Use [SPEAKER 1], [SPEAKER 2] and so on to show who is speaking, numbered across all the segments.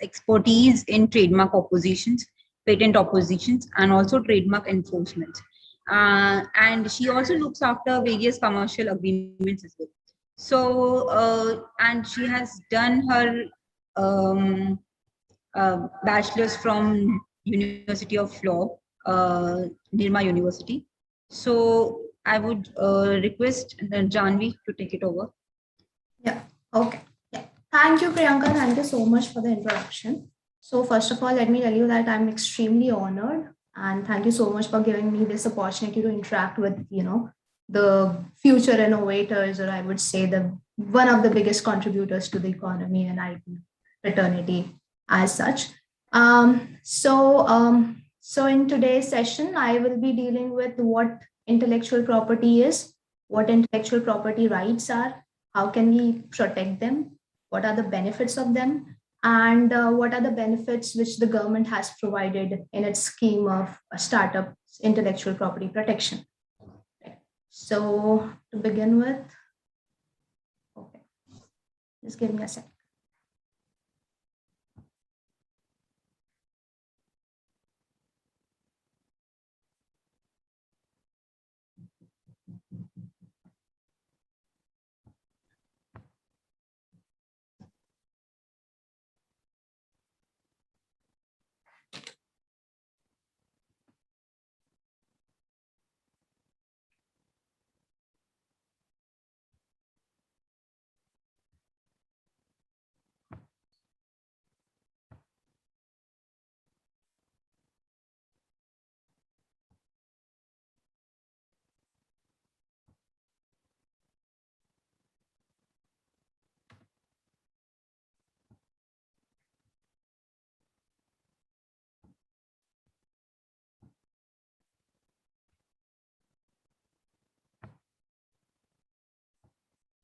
[SPEAKER 1] expertise in trademark oppositions, patent oppositions, and also trademark enforcement. And she also looks after various commercial agreements as well. So, and she has done her bachelor's from University of Law, Nirma University. So I would request Janvi to take it over.
[SPEAKER 2] Yeah, okay. Yeah. Thank you, Priyanka. Thank you so much for the introduction. So first of all, let me tell you that I'm extremely honored, and thank you so much for giving me this opportunity to interact with, the future innovators, or I would say the one of the biggest contributors to the economy and IT fraternity as such. So in today's session, I will be dealing with what intellectual property is, what intellectual property rights are, how can we protect them, what are the benefits of them, and what are the benefits which the government has provided in its scheme of startups intellectual property protection. So to begin with, okay, just give me a second.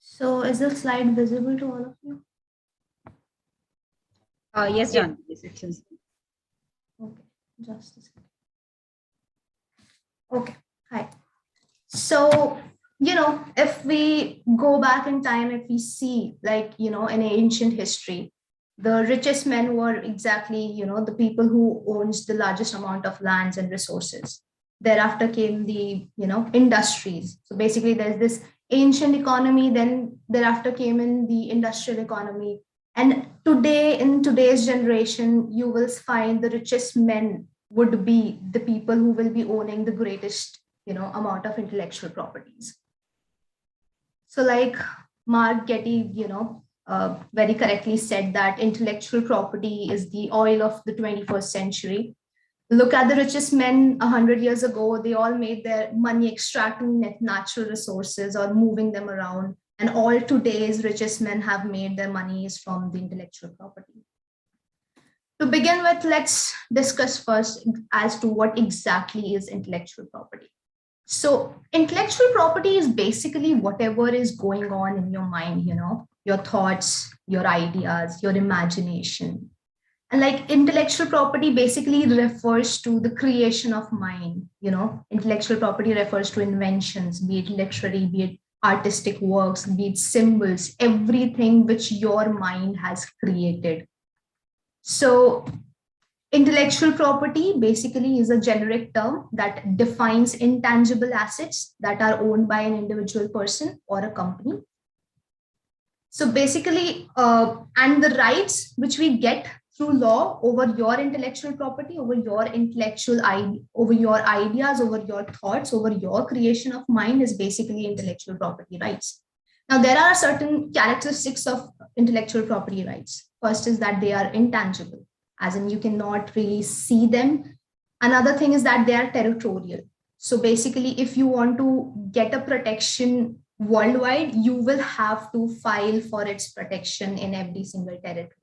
[SPEAKER 2] So is the slide visible to all of you?
[SPEAKER 1] Yes, John. Yes, it is.
[SPEAKER 2] Okay, just a second. Okay, hi. So, if we go back in time, if we see, like, in ancient history, the richest men were exactly, the people who owns the largest amount of lands and resources. Thereafter came the, industries. So basically there's this ancient economy, then thereafter came in the industrial economy. And today, in today's generation, you will find the richest men would be the people who will be owning the greatest, amount of intellectual properties. So like Mark Getty, very correctly said that intellectual property is the oil of the 21st century. Look at the richest men 100 years ago, they all made their money extracting natural resources or moving them around. And all today's richest men have made their monies from the intellectual property. To begin with, let's discuss first as to what exactly is intellectual property. So intellectual property is basically whatever is going on in your mind, your thoughts, your ideas, your imagination. And like intellectual property basically refers to the creation of mind, intellectual property refers to inventions, be it literary, be it artistic works, be it symbols, everything which your mind has created. So intellectual property basically is a generic term that defines intangible assets that are owned by an individual person or a company. So basically, and the rights which we get through law over your intellectual property, over your over your ideas, over your thoughts, over your creation of mind is basically intellectual property rights. Now, there are certain characteristics of intellectual property rights. First is that they are intangible, as in you cannot really see them. Another thing is that they are territorial. So basically, if you want to get a protection worldwide, you will have to file for its protection in every single territory.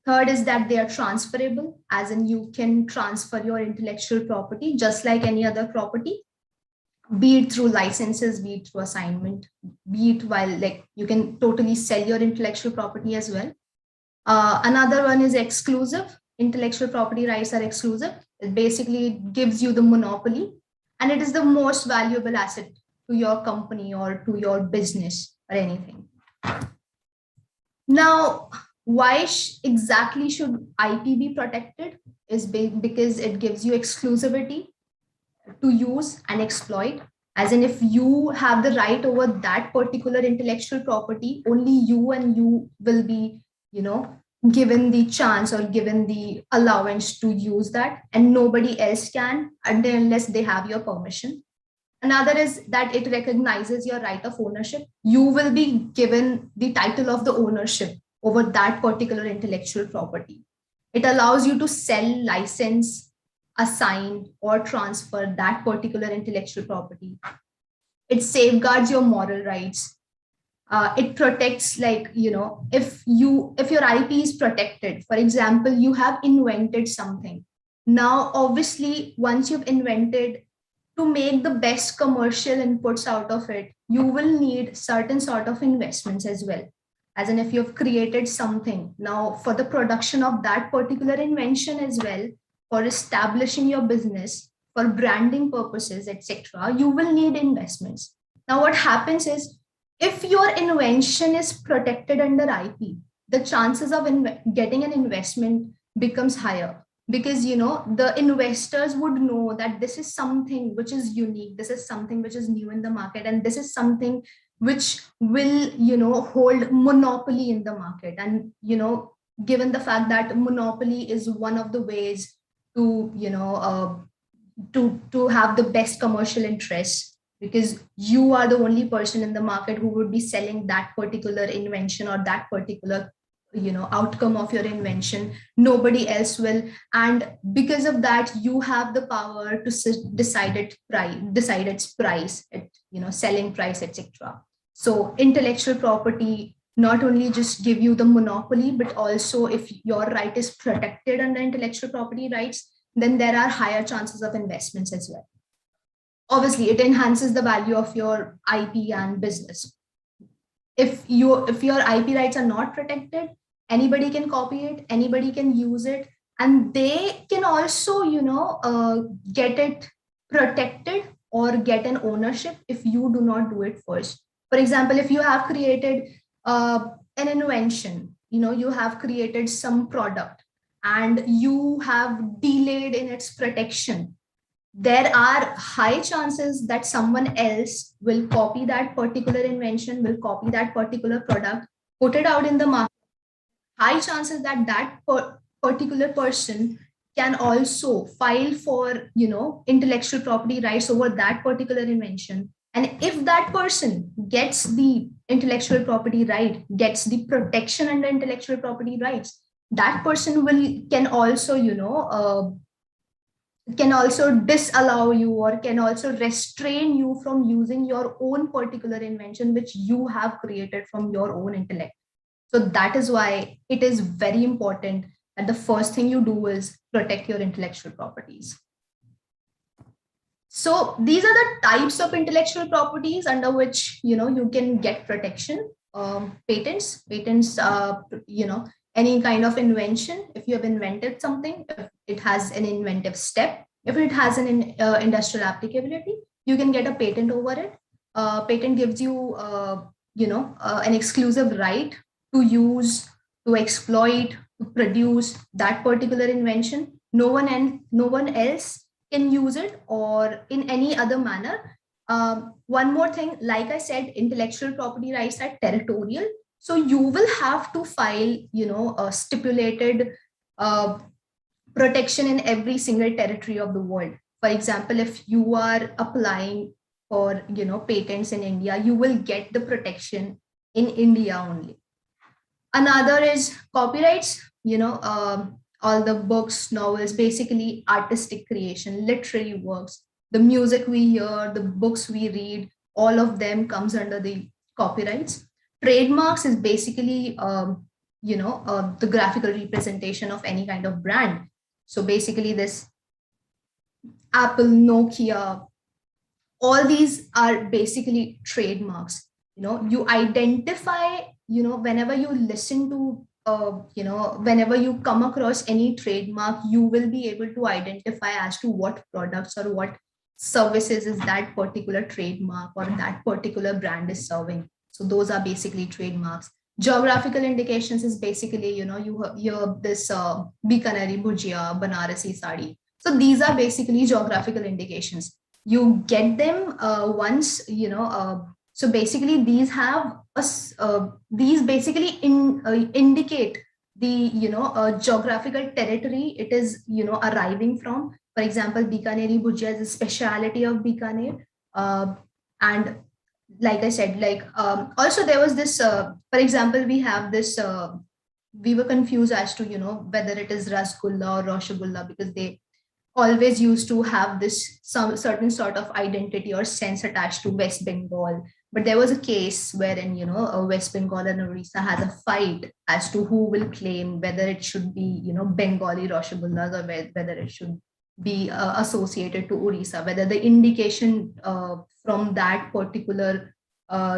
[SPEAKER 2] Third is that they are transferable, as in you can transfer your intellectual property just like any other property, be it through licenses, be it through assignment, be it while like you can totally sell your intellectual property as well. Another one is exclusive. Intellectual property rights are exclusive. It basically gives you the monopoly, and it is the most valuable asset to your company or to your business or anything. Now, Why exactly should IP be protected? Is because it gives you exclusivity to use and exploit. As in, if you have the right over that particular intellectual property, only you and you will be, given the chance or given the allowance to use that, and nobody else can unless they have your permission. Another is that it recognizes your right of ownership. You will be given the title of the ownership over that particular intellectual property. It allows you to sell, license, assign, or transfer that particular intellectual property. It safeguards your moral rights. It protects, like, if your IP is protected, for example, you have invented something. Now, obviously, once you've invented, to make the best commercial inputs out of it, you will need certain sort of investments as well. As in, if you've created something, now for the production of that particular invention as well, for establishing your business, for branding purposes, etc., you will need investments. Now, what happens is, if your invention is protected under IP, the chances of getting an investment becomes higher, because the investors would know that this is something which is unique, this is something which is new in the market, and this is something which will hold monopoly in the market. And given the fact that monopoly is one of the ways to to have the best commercial interests, because you are the only person in the market who would be selling that particular invention or that particular outcome of your invention. Nobody else will. And because of that, you have the power to decide its price, selling price, etc. So intellectual property not only just give you the monopoly, but also if your right is protected under intellectual property rights, then there are higher chances of investments as well. Obviously, it enhances the value of your IP and business. If your IP rights are not protected, anybody can copy it, anybody can use it, and they can also get it protected or get an ownership if you do not do it first. For example, if you have created an invention, you have created some product and you have delayed in its protection, there are high chances that someone else will copy that particular invention, will copy that particular product, put it out in the market. High chances that particular person can also file for intellectual property rights over that particular invention. And if that person gets the intellectual property right, gets the protection under intellectual property rights, that person can also disallow you or can also restrain you from using your own particular invention which you have created from your own intellect. So that is why it is very important that the first thing you do is protect your intellectual properties. So these are the types of intellectual properties under which you can get protection. Patents, any kind of invention. If you have invented something, if it has an inventive step, if it has an industrial applicability, you can get a patent over it. Patent gives you an exclusive right to use, to exploit, to produce that particular invention. No one else can use it or in any other manner. One more thing, like I said, intellectual property rights are territorial. So you will have to file, a stipulated protection in every single territory of the world. For example, if you are applying for, patents in India, you will get the protection in India only. Another is copyrights, all the books, novels, basically artistic creation, literary works, the music we hear, the books we read, all of them comes under the copyrights. Trademarks is basically, the graphical representation of any kind of brand. So basically this Apple, Nokia, all these are basically trademarks. You identify, whenever you listen to, whenever you come across any trademark, you will be able to identify as to what products or what services is that particular trademark or that particular brand is serving. So those are basically trademarks. Geographical indications is basically, you have this Bikaneri bhujia, Banarasi sari. So these are basically geographical indications. You get them once, so basically these have these basically indicate the, geographical territory it is, arriving from. For example, Bikaneri bhujia is a speciality of Bikaner. And like I said, also there was this, for example, we have this, we were confused as to, whether it is Rasgulla or Roshagulla, because they always used to have this some certain sort of identity or sense attached to West Bengal. But there was a case wherein, West Bengal and Orissa has a fight as to who will claim whether it should be, Bengali Rosagullas, or whether it should be associated to Orissa, whether the indication from that particular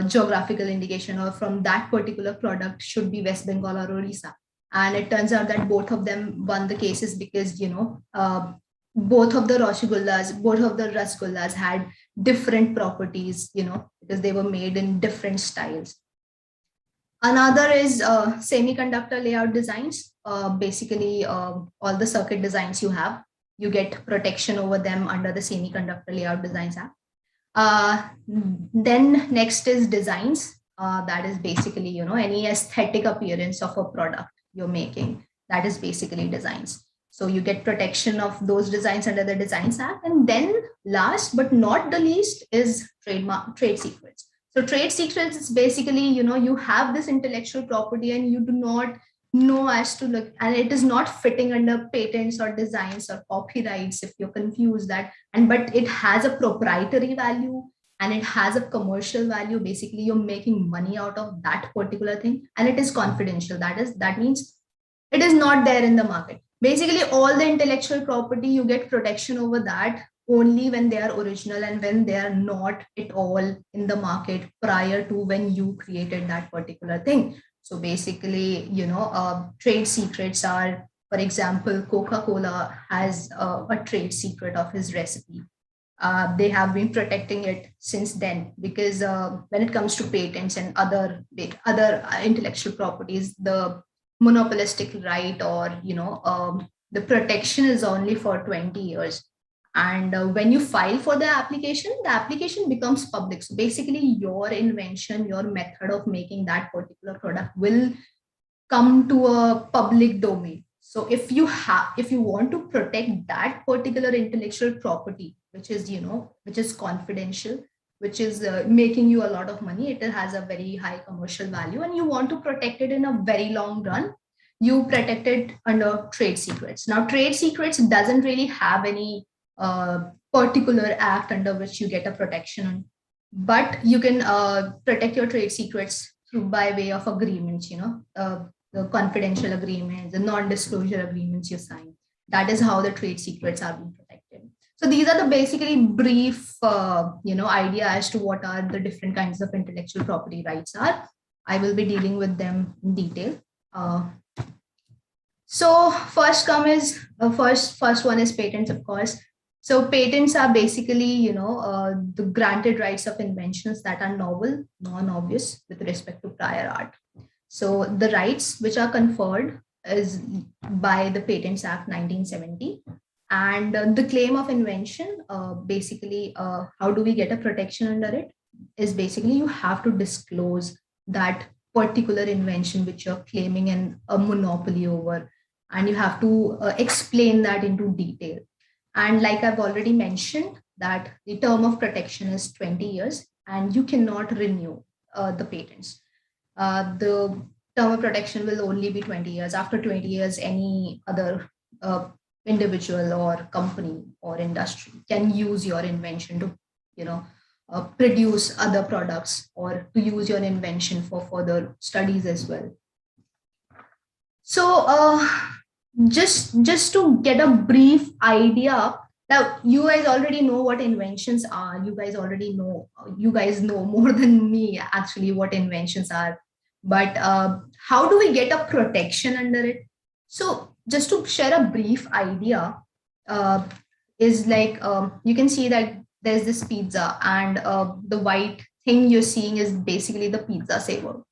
[SPEAKER 2] geographical indication or from that particular product should be West Bengal or Orissa. And it turns out that both of them won the cases because, both of the rasgullas had different properties, because they were made in different styles. Another is semiconductor layout designs. Basically, all the circuit designs you get protection over them under the Semiconductor Layout Designs Act. Then next is designs. That is basically, any aesthetic appearance of a product you're making. That is basically designs. So you get protection of those designs under the Designs Act. And then last but not the least is trade secrets. So trade secrets is basically, you have this intellectual property and you do not know as to look, and it is not fitting under patents or designs or copyrights if you're confused that, but it has a proprietary value and it has a commercial value. Basically, you're making money out of that particular thing and it is confidential. That means it is not there in the market. Basically, all the intellectual property, you get protection over that only when they are original and when they are not at all in the market prior to when you created that particular thing. So basically, trade secrets are, for example, Coca-Cola has a trade secret of his recipe. They have been protecting it since then because when it comes to patents and other intellectual properties, the monopolistic right or, the protection is only for 20 years. And when you file for the application becomes public. So basically your invention, your method of making that particular product will come to a public domain. So if you want to protect that particular intellectual property, which is confidential, which is making you a lot of money, it has a very high commercial value, and you want to protect it in a very long run, you protect it under trade secrets. Now, trade secrets doesn't really have any particular act under which you get a protection, but you can protect your trade secrets through by way of agreements, the confidential agreements, the non-disclosure agreements you sign. That is how the trade secrets are being protected. So these are the basically brief, idea as to what are the different kinds of intellectual property rights are. I will be dealing with them in detail. So first one is patents, of course. So patents are basically, the granted rights of inventions that are novel, non-obvious with respect to prior art. So the rights which are conferred is by the Patents Act 1970. And the claim of invention, basically, how do we get a protection under it? Is basically you have to disclose that particular invention which you're claiming a monopoly over, and you have to explain that into detail. And like I've already mentioned, that the term of protection is 20 years and you cannot renew the patents. The term of protection will only be 20 years. After 20 years, any other individual or company or industry can use your invention to, produce other products or to use your invention for further studies as well. So just to get a brief idea, now you guys already know what inventions are. You guys know more than me actually what inventions are. But how do we get a protection under it? So just to share a brief idea, is like you can see that there's this pizza, and the white thing you're seeing is basically the pizza saver.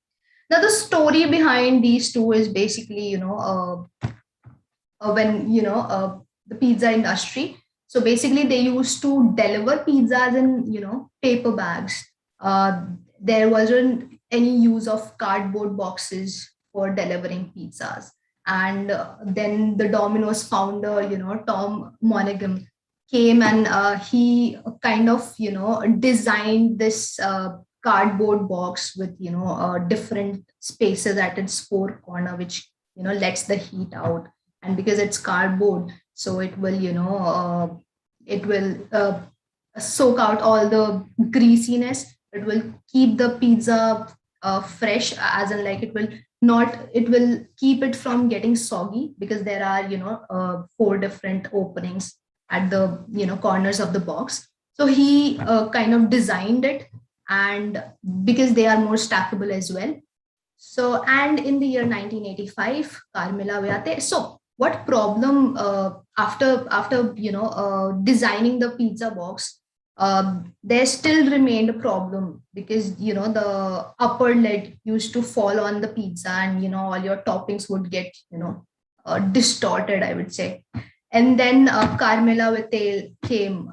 [SPEAKER 2] Now, the story behind these two is basically, when, the pizza industry. So basically, they used to deliver pizzas in, paper bags. There wasn't any use of cardboard boxes for delivering pizzas. And then the Domino's founder, Tom Monaghan, came and he kind of, designed this cardboard box with, different spaces at its four corner, which, lets the heat out. And because it's cardboard, so it will, it will soak out all the greasiness. It will keep the pizza fresh, as in like it will keep it from getting soggy, because there are, four different openings at the, corners of the box. So he kind of designed it, and because they are more stackable as well. So, and in the year 1985, Carmela Viate. So, what problem after designing the pizza box? There still remained a problem, because the upper lid used to fall on the pizza, and all your toppings would get distorted, I would say. And then Carmela Viate came,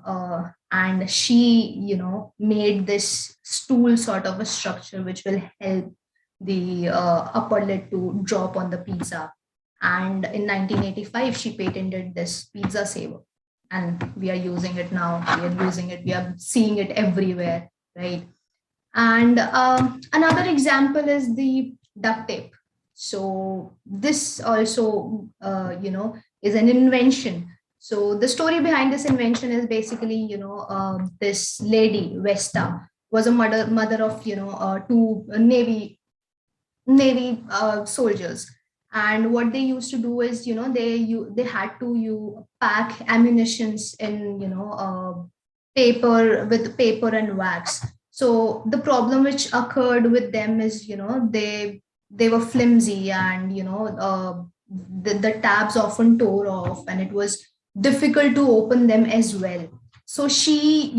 [SPEAKER 2] and she made this stool sort of a structure which will help the upper lid to drop on the pizza. And in 1985, she patented this pizza saver. And we are using it now. We are using it. We are seeing it everywhere, right? And another example is the duct tape. So this also, is an invention. So the story behind this invention is basically, this lady, Vesta, was a mother of, two Navy soldiers. And what they used to do is, they had to pack ammunitions in, paper, with paper and wax. So the problem which occurred with them is, they were flimsy, and the tabs often tore off, and it was difficult to open them as well. So she,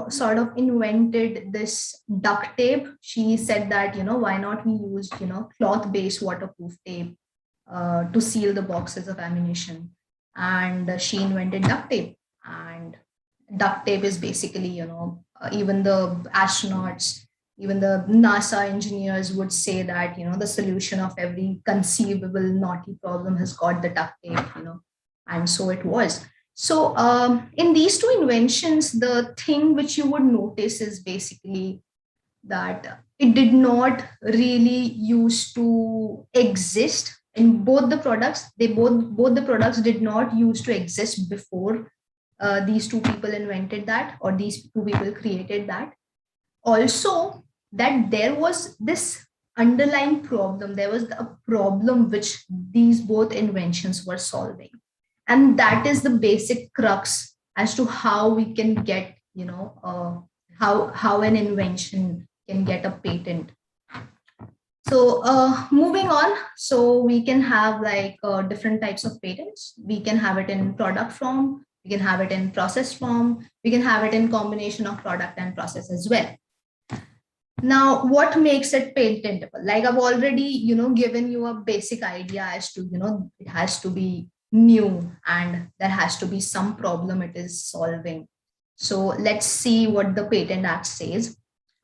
[SPEAKER 2] sort of invented this duct tape. She said that, why not we use, cloth-based waterproof tape to seal the boxes of ammunition. And she invented duct tape. And duct tape is basically, even the astronauts, even the NASA engineers would say that, the solution of every conceivable naughty problem has got the duct tape, and so it was. So in these two inventions, the thing which you would notice is basically that it did not really used to exist in both the products. They both the products did not used to exist before these two people invented that, or these two people created that. Also, that there was this underlying problem. There was a problem which these both inventions were solving. And that is the basic crux as to how we can get, how an invention can get a patent. So moving on, so we can have like different types of patents. We can have it in product form, we can have it in process form, we can have it in combination of product and process as well. Now, what makes it patentable? Like I've already, given you a basic idea as to, it has to be new, and there has to be some problem it is solving. So let's see what the Patent Act says.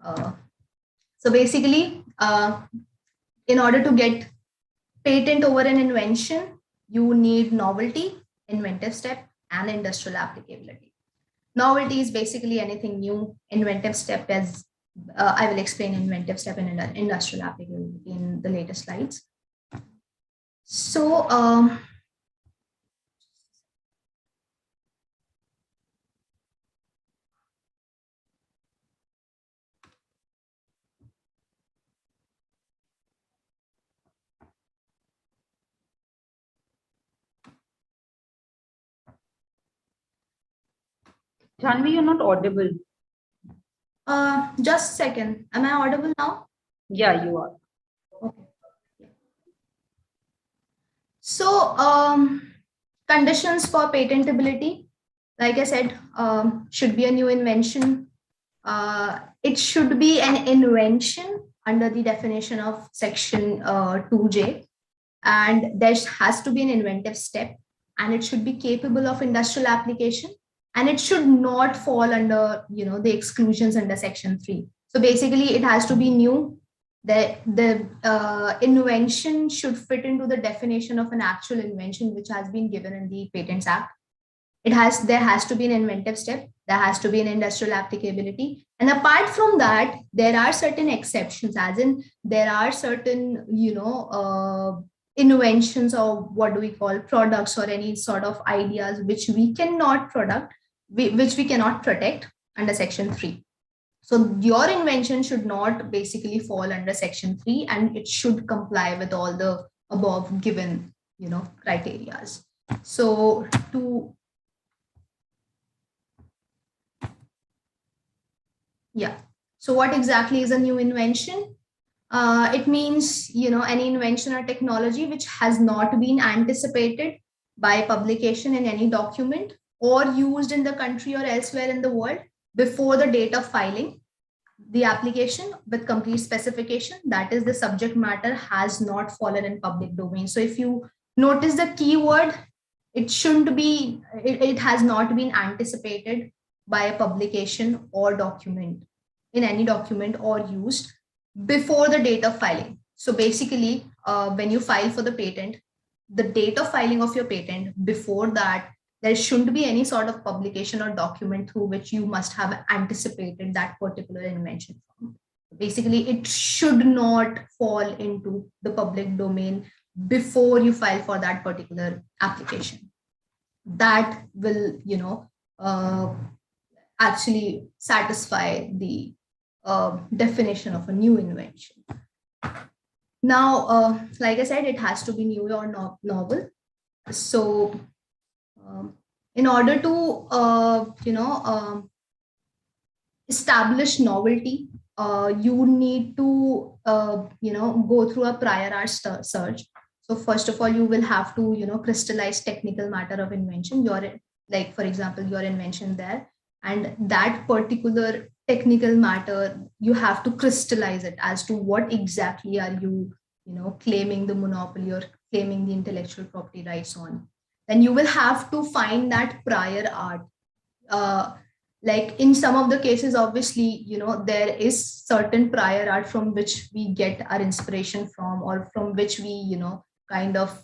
[SPEAKER 2] So basically, in order to get patent over an invention, you need novelty, inventive step, and industrial applicability. Novelty is basically anything new. Inventive step is, I will explain inventive step and industrial applicability in the later slides. So,
[SPEAKER 1] Janvi, you're not audible.
[SPEAKER 2] just a second. Am I audible now?
[SPEAKER 1] Yeah, you are.
[SPEAKER 2] Okay. So, conditions for patentability, like I said, should be a new invention. It should be an invention under the definition of section 2J, and there has to be an inventive step, and it should be capable of industrial application, and it should not fall under, the exclusions under section 3. So basically it has to be new. The invention should fit into the definition of an actual invention which has been given in the Patents Act. There has to be an inventive step, there has to be an industrial applicability, and apart from that there are certain exceptions, as in there are certain inventions, or what do we call, products or any sort of ideas which we cannot protect under section 3. So your invention should not basically fall under section 3, and it should comply with all the above given criteria. So so what exactly is a new invention? It means any invention or technology which has not been anticipated by publication in any document or used in the country or elsewhere in the world before the date of filing the application with complete specification. That is, the subject matter has not fallen in public domain. So if you notice the keyword, it has not been anticipated by a publication or document, in any document or used before the date of filing. So basically, when you file for the patent, the date of filing of your patent, before that, there shouldn't be any sort of publication or document through which you must have anticipated that particular invention from. Basically, it should not fall into the public domain before you file for that particular application. That will, actually satisfy the definition of a new invention. Now, like I said, it has to be new or novel. So in order to establish novelty, you need to go through a prior art search. So first of all, you will have to crystallize technical matter of invention. Like for example, your invention there, and that particular technical matter, you have to crystallize it as to what exactly are you claiming the monopoly or claiming the intellectual property rights on. Then you will have to find that prior art. Like in some of the cases, obviously, there is certain prior art from which we get our inspiration from, or from which we, kind of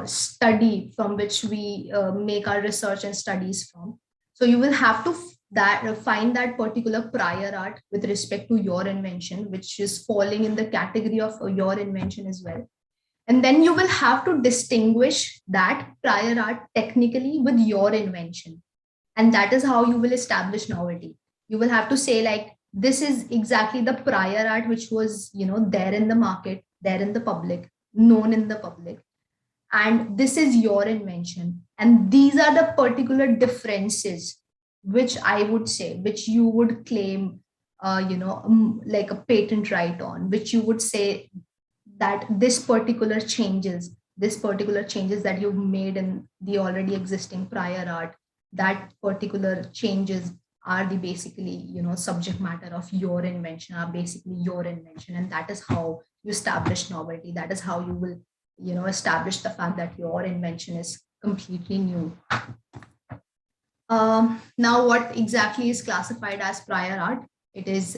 [SPEAKER 2] study, from which we make our research and studies from. So you will have to find that particular prior art with respect to your invention, which is falling in the category of your invention as well. And then you will have to distinguish that prior art technically with your invention. And that is how you will establish novelty. You will have to say, like, this is exactly the prior art which was, there in the market, there in the public, known in the public. And this is your invention. And these are the particular differences which I would say, which you would claim, like a patent right on, which you would say that this particular changes that you've made in the already existing prior art, that particular changes are the basically, subject matter of your invention, are basically your invention. And that is how you establish novelty. That is how you will, establish the fact that your invention is completely new. Now, what exactly is classified as prior art? It is,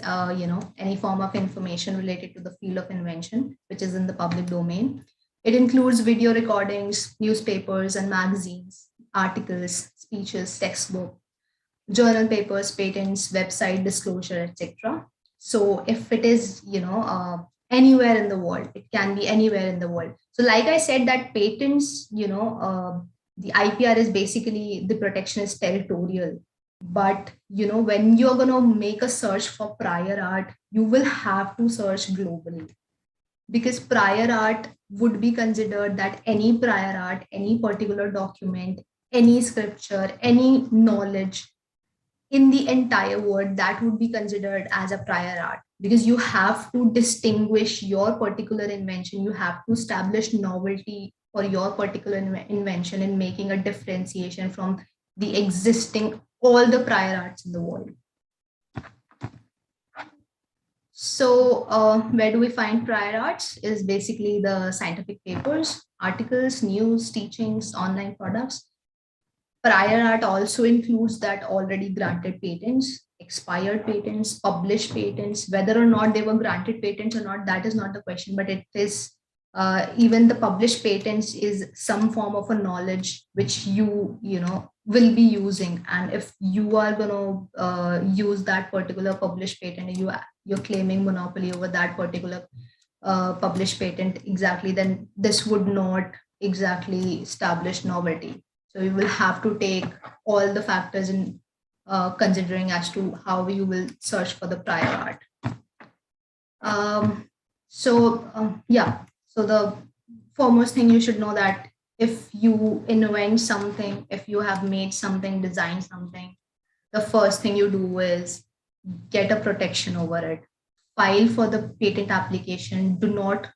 [SPEAKER 2] any form of information related to the field of invention, which is in the public domain. It includes video recordings, newspapers and magazines, articles, speeches, textbook, journal papers, patents, website disclosure, etc. So if it is, anywhere in the world, it can be anywhere in the world. So like I said, that patents, the IPR is basically, the protection is territorial. But, when you're going to make a search for prior art, you will have to search globally, because prior art would be considered that any prior art, any particular document, any scripture, any knowledge in the entire world, that would be considered as a prior art, because you have to distinguish your particular invention. You have to establish novelty for your particular invention in making a differentiation from the existing, all the prior arts in the world. So where do we find prior arts is basically the scientific papers, articles, news, teachings, online products. Prior art also includes that already granted patents, expired patents, published patents. Whether or not they were granted patents or not, that is not the question, but it is even the published patents is some form of a knowledge which you know will be using. And if you are going to use that particular published patent and you're claiming monopoly over that particular published patent exactly, then this would not exactly establish novelty. So you will have to take all the factors in considering as to how you will search for the prior art. Yeah, so the foremost thing you should know that if you invent something, if you have made something, designed something, the first thing you do is get a protection over it. File for the patent application. Do not,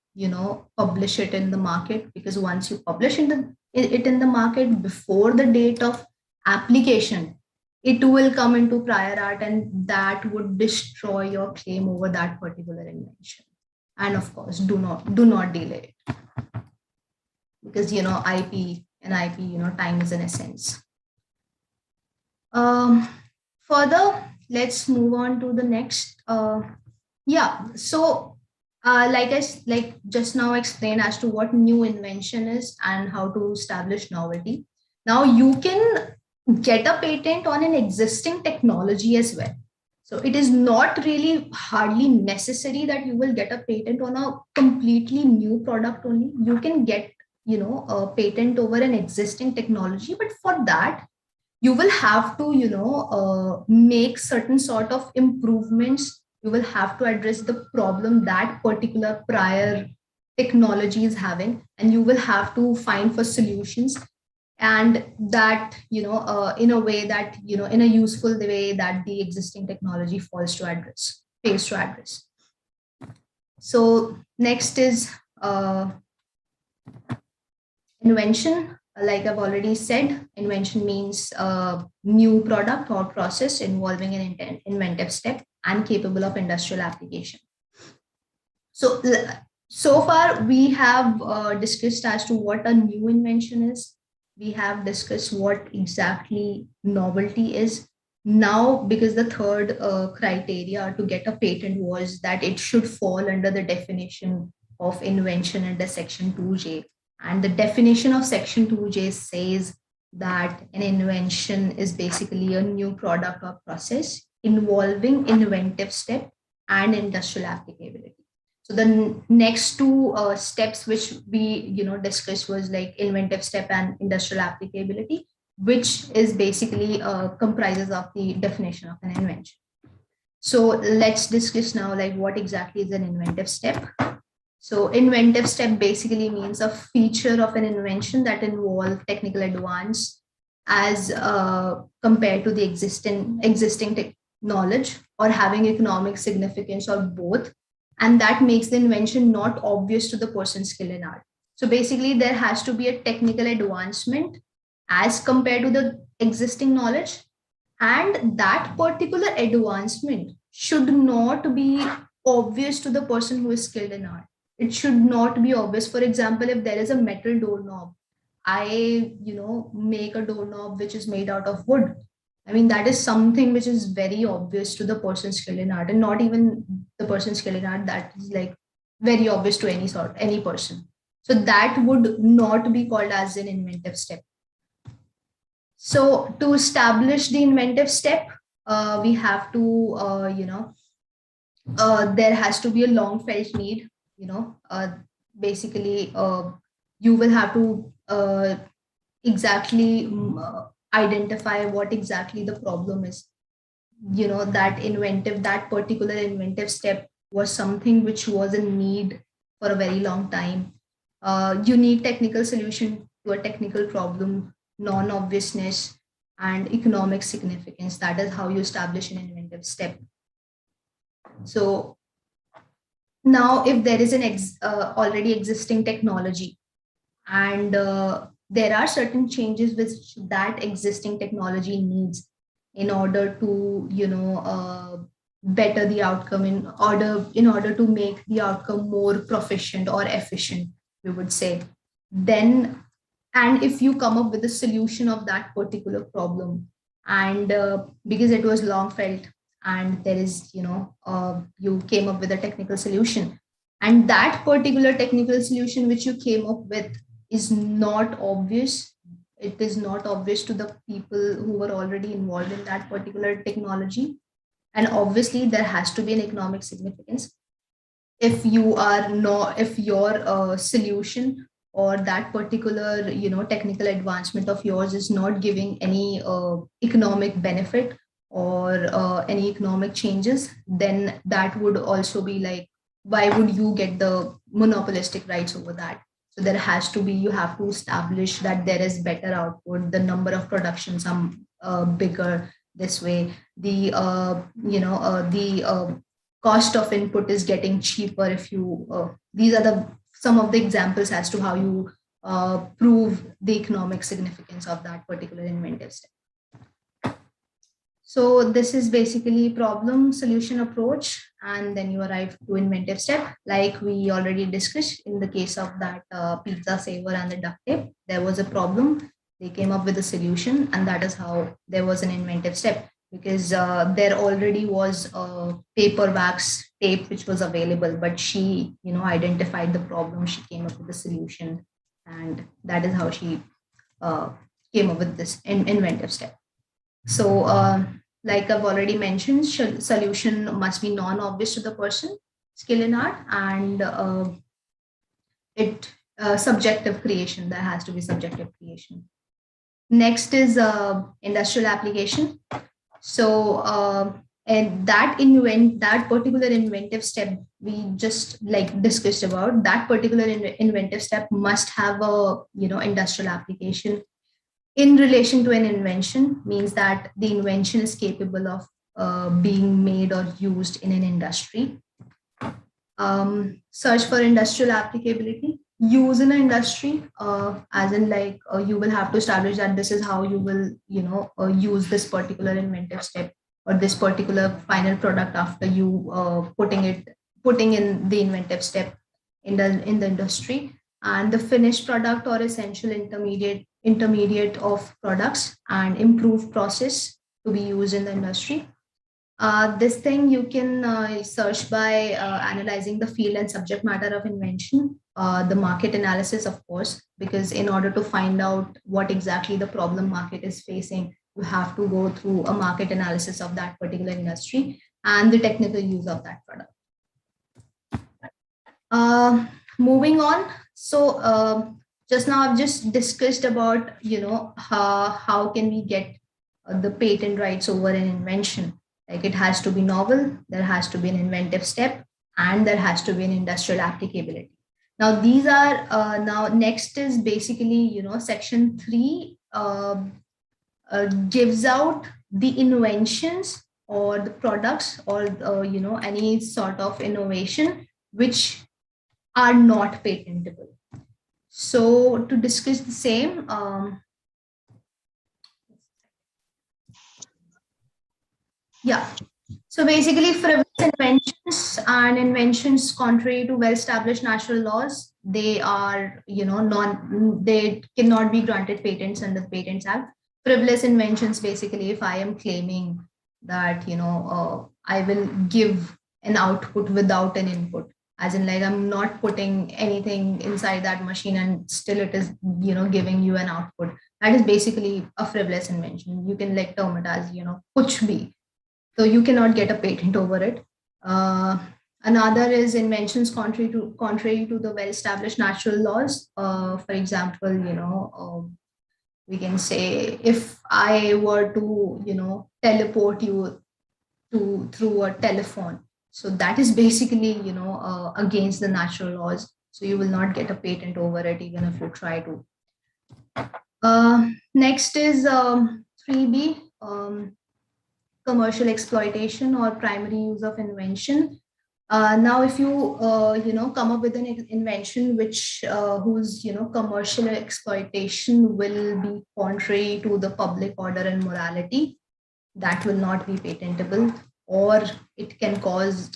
[SPEAKER 2] publish it in the market, because once you publish it in the market before the date of application, it will come into prior art, and that would destroy your claim over that particular invention. And of course, do not delay it, because IP, time is an essence. Further, let's move on to the next. So like just now explained as to what new invention is and how to establish novelty. Now you can get a patent on an existing technology as well. So it is not really hardly necessary that you will get a patent on a completely new product only. You can get, a patent over an existing technology, but for that, you will have to, make certain sort of improvements. You will have to address the problem that particular prior technology is having, and you will have to find for solutions, and that, in a way that, in a useful way that the existing technology fails to address. So next is invention. Like I've already said, invention means a new product or process involving an inventive step and capable of industrial application. So far we have discussed as to what a new invention is. We have discussed what exactly novelty is. Now, because the third criteria to get a patent was that it should fall under the definition of invention under Section 2J. And the definition of Section 2J says that an invention is basically a new product or process involving inventive step and industrial applicability. So the next two steps which we discussed was like inventive step and industrial applicability, which is basically comprises of the definition of an invention. So let's discuss now like what exactly is an inventive step. So inventive step basically means a feature of an invention that involves technical advance as compared to the existing knowledge, or having economic significance, or both, and that makes the invention not obvious to the person skilled in art. So basically there has to be a technical advancement as compared to the existing knowledge, and that particular advancement should not be obvious to the person who is skilled in art. It should not be obvious. For example, if there is a metal doorknob, I make a doorknob which is made out of wood. I mean, that is something which is very obvious to the person skilled in art, and not even the person skilled in art, that is like very obvious to any person. So that would not be called as an inventive step. So to establish the inventive step, we have to, there has to be a long felt need, basically you will have to exactly identify what exactly the problem is. That particular inventive step was something which was in need for a very long time. You need technical solution to a technical problem, non-obviousness, and economic significance. That is how you establish an inventive step. So now if there is an already existing technology, and there are certain changes which that existing technology needs in order to better the outcome in order to make the outcome more proficient or efficient, we would say. Then, and if you come up with a solution of that particular problem, and because it was long felt, and there is, you came up with a technical solution, and that particular technical solution which you came up with is not obvious. It is not obvious to the people who were already involved in that particular technology. And obviously there has to be an economic significance. If your solution or that particular technical advancement of yours is not giving any economic benefit or any economic changes, then that would also be like, why would you get the monopolistic rights over that? So there has to be, you have to establish that there is better output, the number of productions are bigger this way, the cost of input is getting cheaper. If you these are some of the examples as to how you prove the economic significance of that particular inventive step. So this is basically problem solution approach, and then you arrive to inventive step. Like we already discussed in the case of that pizza saver and the duct tape, there was a problem, they came up with a solution, and that is how there was an inventive step, because there already was a paper wax tape which was available, but she identified the problem, she came up with a solution, and that is how she came up with this inventive step. So like I've already mentioned, solution must be non-obvious to the person skilled in art, and subjective creation, there has to be subjective creation. Next is industrial application. So and that particular inventive step we just like discussed about, that particular inventive step must have a industrial application in relation to an invention, means that the invention is capable of being made or used in an industry. Search for industrial applicability, use in an industry, as in like you will have to establish that this is how you will use this particular inventive step or this particular final product after you putting in the inventive step in the industry, and the finished product or essential intermediate of products and improved process to be used in the industry. This thing you can search by analyzing the field and subject matter of invention, the market analysis, of course, because in order to find out what exactly the problem market is facing, you have to go through a market analysis of that particular industry and the technical use of that product. Moving on. So just now I've just discussed about, how can we get the patent rights over an invention. Like it has to be novel, there has to be an inventive step, and there has to be an industrial applicability. Now these are, now next is basically, section 3 gives out the inventions or the products or, any sort of innovation which are not patentable. So to discuss the same, so basically frivolous inventions and inventions contrary to well-established natural laws, they are, they cannot be granted patents under the Patents Act. Frivolous inventions, basically, if I am claiming that, I will give an output without an input, as in like I'm not putting anything inside that machine and still it is, giving you an output. That is basically a frivolous invention. You can like term it as, kuch bhi. So you cannot get a patent over it. Another is inventions contrary to the well-established natural laws. For example, we can say if I were to, teleport you through a telephone, so that is basically, against the natural laws. So you will not get a patent over it even if you try to. Next is 3B. Commercial exploitation or primary use of invention. Now, if you come up with an invention which whose commercial exploitation will be contrary to the public order and morality, that will not be patentable. or it can cause,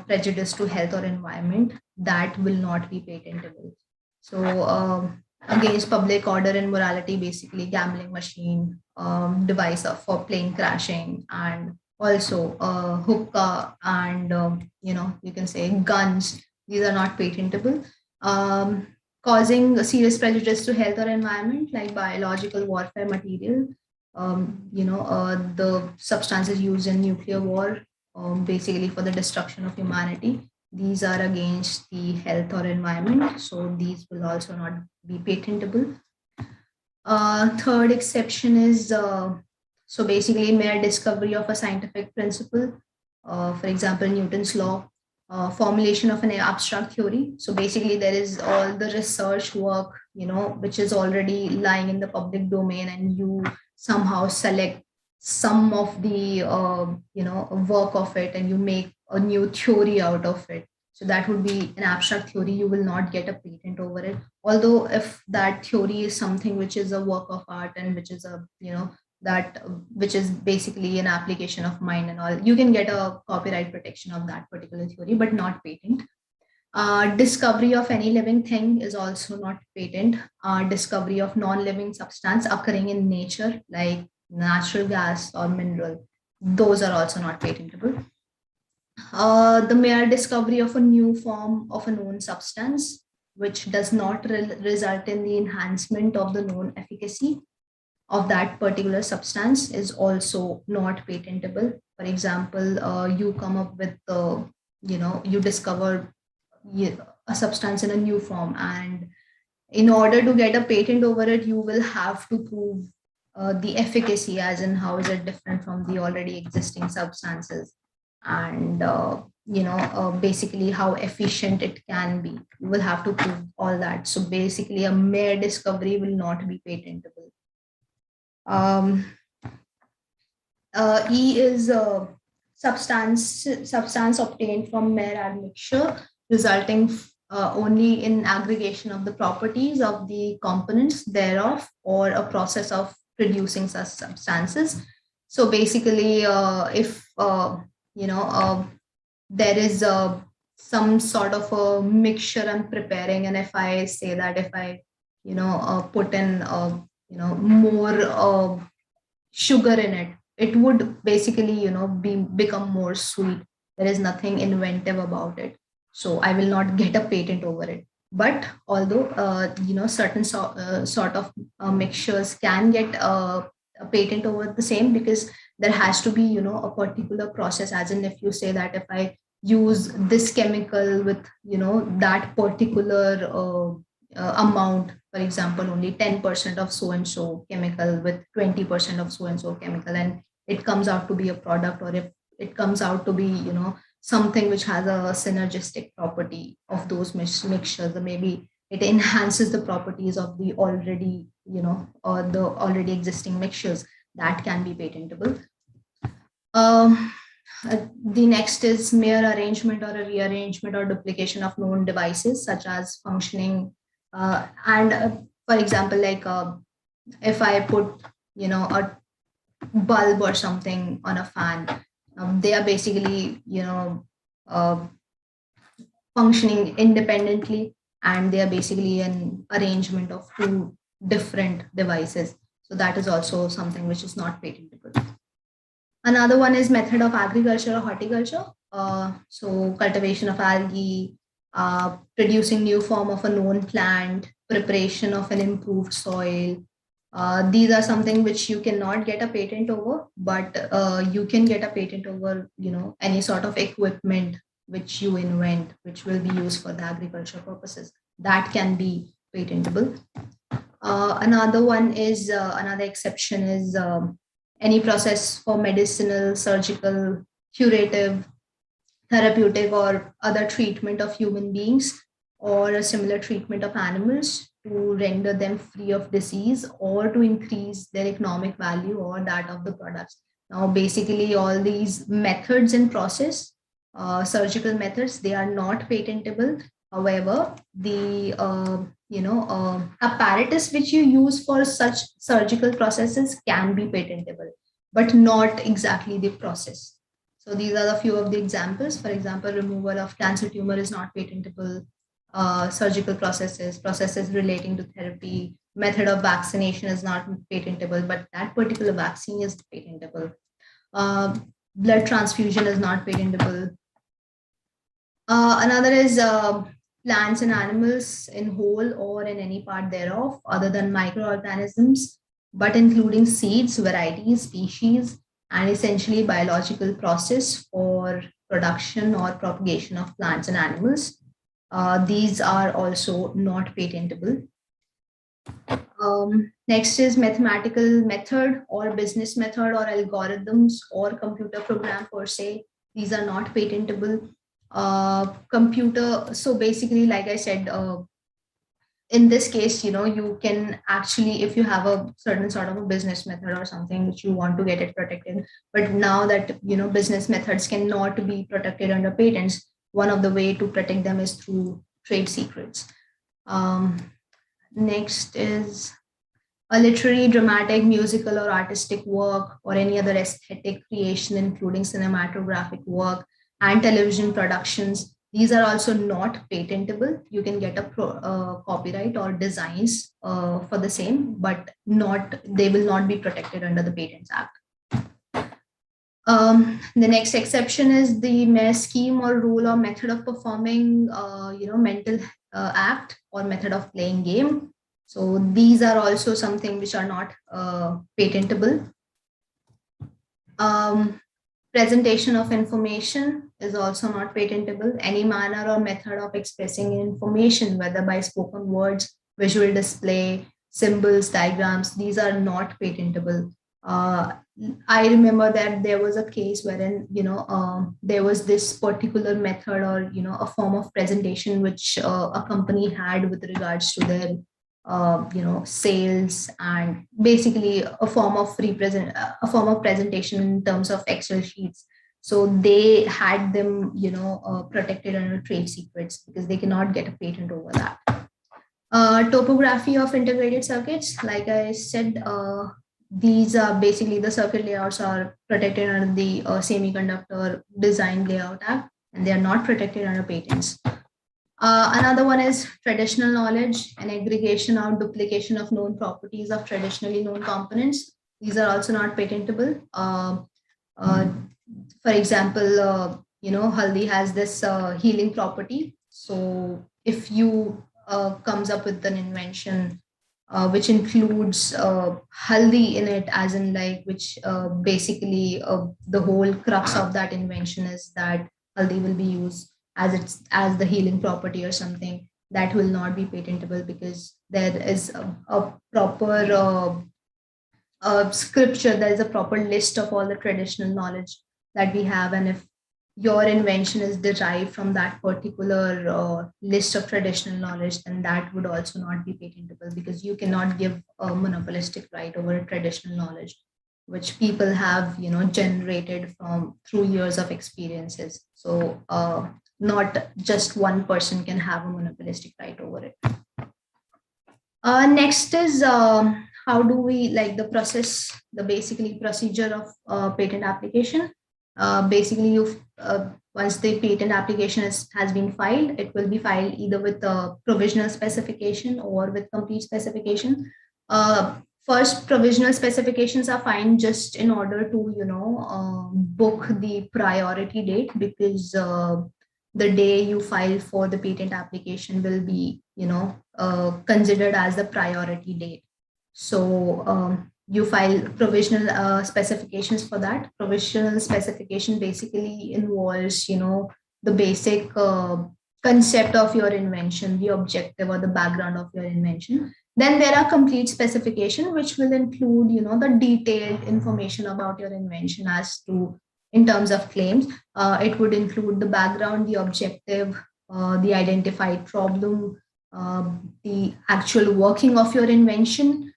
[SPEAKER 2] prejudice to health or environment, that will not be patentable. So against public order and morality, basically gambling machine, device for plane crashing, and also hookah and you can say guns. These are not patentable. Um, Causing a serious prejudice to health or environment, like biological warfare material, the substances used in nuclear war, basically for the destruction of humanity. These are against the health or environment, so these will also not be patentable. Third exception is so basically mere discovery of a scientific principle, for example, Newton's law, formulation of an abstract theory. So basically, there is all the research work, which is already lying in the public domain, and you somehow select some of the, work of it, and you make a new theory out of it. So that would be an abstract theory. You will not get a patent over it. Although if that theory is something which is a work of art, and which is a, that which is basically an application of mind and all, you can get a copyright protection of that particular theory, but not patent. Discovery of any living thing is also not patent. Discovery of non-living substance occurring in nature, like natural gas or mineral, those are also not patentable. The mere discovery of a new form of a known substance, which does not result in the enhancement of the known efficacy of that particular substance, is also not patentable. For example, you come up with you discover a substance in a new form, and in order to get a patent over it, you will have to prove the efficacy, as in how is it different from the already existing substances, and basically how efficient it can be. You will have to prove all that. So basically, a mere discovery will not be patentable. E is substance obtained from mere admixture, resulting only in aggregation of the properties of the components thereof, or a process of producing such substances. So basically, if there is some sort of a mixture I'm preparing, and if I say that if I put in more sugar in it, it would basically become more sweet. There is nothing inventive about it, so I will not get a patent over it. But although certain sort of mixtures can get a patent over the same, because there has to be a particular process, as in if you say that if I use this chemical with that particular amount, for example, only 10% of so and so chemical with 20% of so and so chemical, and it comes out to be a product, or if it comes out to be something which has a synergistic property of those mixtures, maybe it enhances the properties of the already or the already existing mixtures, that can be patentable. The next is mere arrangement or a rearrangement or duplication of known devices, such as functioning and for example, like if I put a bulb or something on a fan, they are basically functioning independently, and they are basically an arrangement of two different devices. So that is also something which is not patentable. Another one is method of agriculture or horticulture. So cultivation of algae, producing new form of a known plant, preparation of an improved soil. These are something which you cannot get a patent over, but you can get a patent over, any sort of equipment which you invent, which will be used for the agriculture purposes. That can be patentable. Another one is another exception is any process for medicinal, surgical, curative, therapeutic, or other treatment of human beings, or a similar treatment of animals to render them free of disease, or to increase their economic value or that of the products. Now, basically, all these methods and process, surgical methods, they are not patentable. However, the apparatus which you use for such surgical processes can be patentable, but not exactly the process. So these are the few of the examples. For example, removal of cancer tumor is not patentable. Surgical processes relating to therapy, method of vaccination is not patentable, but that particular vaccine is patentable. Blood transfusion is not patentable. Another is plants and animals in whole or in any part thereof, other than microorganisms, but including seeds, varieties, species, and essentially biological process for production or propagation of plants and animals. These are also not patentable. Next is mathematical method or business method or algorithms or computer program per se. These are not patentable. Computer, so basically, like I said, in this case, you can actually, if you have a certain sort of a business method or something which you want to get it protected, but now that business methods cannot be protected under patents, one of the way to protect them is through trade secrets. Next is a literary, dramatic, musical, or artistic work, or any other aesthetic creation, including cinematographic work and television productions. These are also not patentable. You can get a copyright or designs for the same, but they will not be protected under the Patents Act. The next exception is the mere scheme or rule or method of performing, mental act or method of playing game. So these are also something which are not patentable. Presentation of information is also not patentable. Any manner or method of expressing information, whether by spoken words, visual display, symbols, diagrams, these are not patentable. I remember that there was a case wherein there was this particular method or a form of presentation which a company had with regards to their sales, and basically a form of presentation in terms of Excel sheets. So they had them protected under trade secrets because they cannot get a patent over that. Topography of integrated circuits, like I said, these are basically the circuit layouts are protected under the Semiconductor Design Layout Act, and they are not protected under patents. Another one is traditional knowledge, an aggregation or duplication of known properties of traditionally known components. These are also not patentable. For example, haldi has this healing property. So if you comes up with an invention which includes haldi in it, as in like which basically the whole crux of that invention is that haldi will be used as the healing property or something, that will not be patentable because there is a proper scripture, there is a proper list of all the traditional knowledge that we have, and if your invention is derived from that particular list of traditional knowledge, then that would also not be patentable because you cannot give a monopolistic right over traditional knowledge which people have generated from through years of experiences. So not just one person can have a monopolistic right over it. Next is how do we like the process, the basically procedure of patent application. Basically, once the patent application has been filed, it will be filed either with a provisional specification or with complete specification. First, provisional specifications are fine just in order to book the priority date, because the day you file for the patent application will be considered as the priority date. So you file provisional specifications for that. Provisional specification basically involves the basic concept of your invention, the objective or the background of your invention. Then there are complete specification, which will include the detailed information about your invention as to in terms of claims. It would include the background, the objective, the identified problem, the actual working of your invention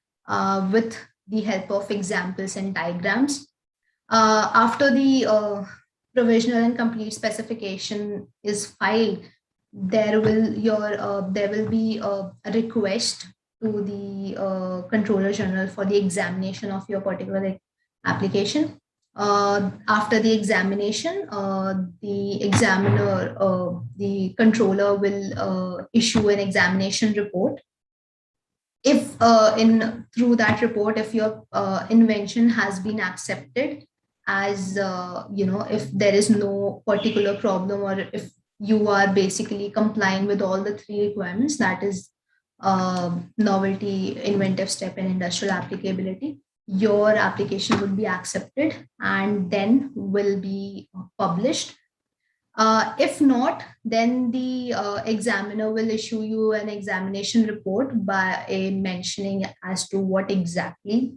[SPEAKER 2] with the help of examples and diagrams. After the provisional and complete specification is filed, there will be a request to the Controller General for the examination of your particular application. After the examination, the controller will issue an examination report. If through that report, if your invention has been accepted as, if there is no particular problem, or if you are basically complying with all the three requirements, that is novelty, inventive step, and industrial applicability, your application will be accepted and then will be published. If not, then the examiner will issue you an examination report by mentioning as to what exactly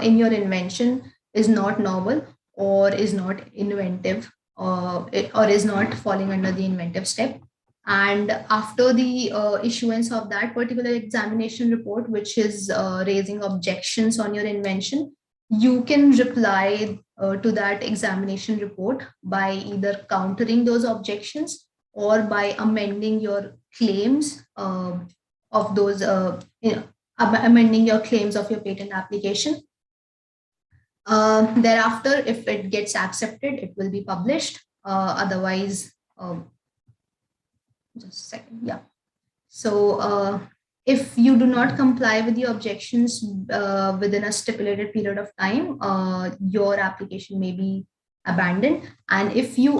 [SPEAKER 2] in your invention is not novel, or is not inventive, or is not falling under the inventive step. And after the issuance of that particular examination report, which is raising objections on your invention, you can reply to that examination report by either countering those objections or by amending your claims of those, amending your claims of your patent application. Thereafter, if it gets accepted, it will be published. Otherwise, just a second, yeah. So if you do not comply with the objections within a stipulated period of time, your application may be abandoned. And if you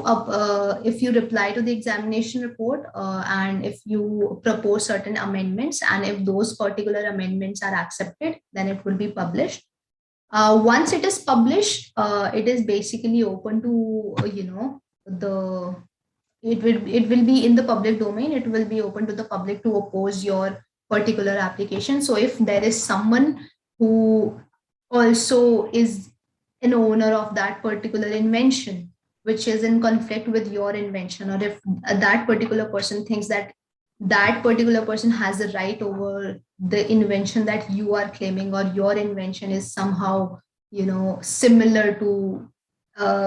[SPEAKER 2] reply to the examination report, and if you propose certain amendments, and if those particular amendments are accepted, then it will be published. Once it is published, it is basically open to it will be in the public domain. It will be open to the public to oppose your particular application. So if there is someone who also is an owner of that particular invention, which is in conflict with your invention, or if that particular person thinks that that particular person has a right over the invention that you are claiming, or your invention is somehow similar to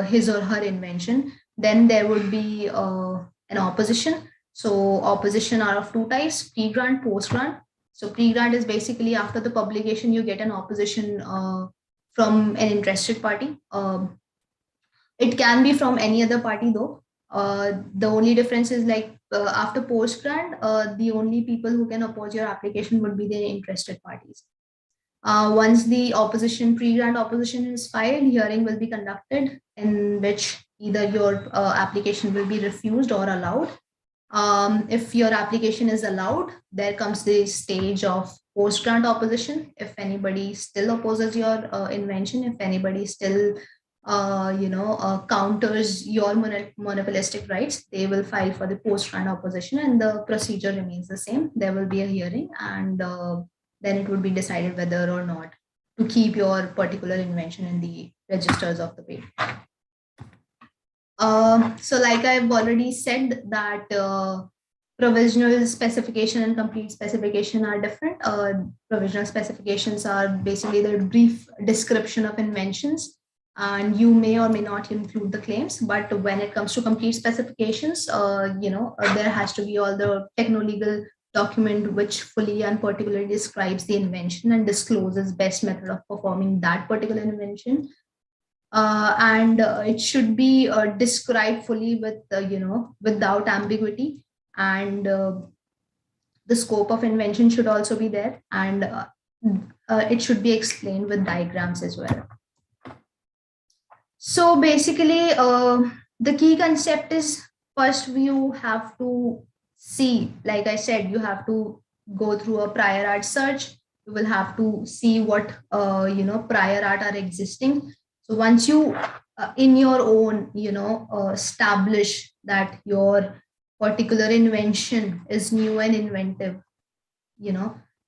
[SPEAKER 2] his or her invention, then there would be an opposition. So opposition are of two types: pre-grant, post-grant. So pre-grant is basically after the publication, you get an opposition from an interested party. It can be from any other party though. The only difference is after post-grant, the only people who can oppose your application would be the interested parties. Once the pre-grant opposition is filed, hearing will be conducted, in which either your application will be refused or allowed. If your application is allowed, there comes the stage of post-grant opposition. If anybody still opposes your invention, if anybody still counters your monopolistic rights, they will file for the post-grant opposition, and the procedure remains the same. There will be a hearing, and then it would be decided whether or not to keep your particular invention in the registers of the patent. So like I've already said that provisional specification and complete specification are different. Provisional specifications are basically the brief description of inventions, and you may or may not include the claims. But when it comes to complete specifications, there has to be all the techno-legal document which fully and particularly describes the invention and discloses best method of performing that particular invention. And it should be described fully with, without ambiguity. And the scope of invention should also be there, and it should be explained with diagrams as well. So basically, the key concept is, first you have to see, like I said, you have to go through a prior art search. You will have to see what prior art are existing. So once you in your own establish that your particular invention is new and inventive,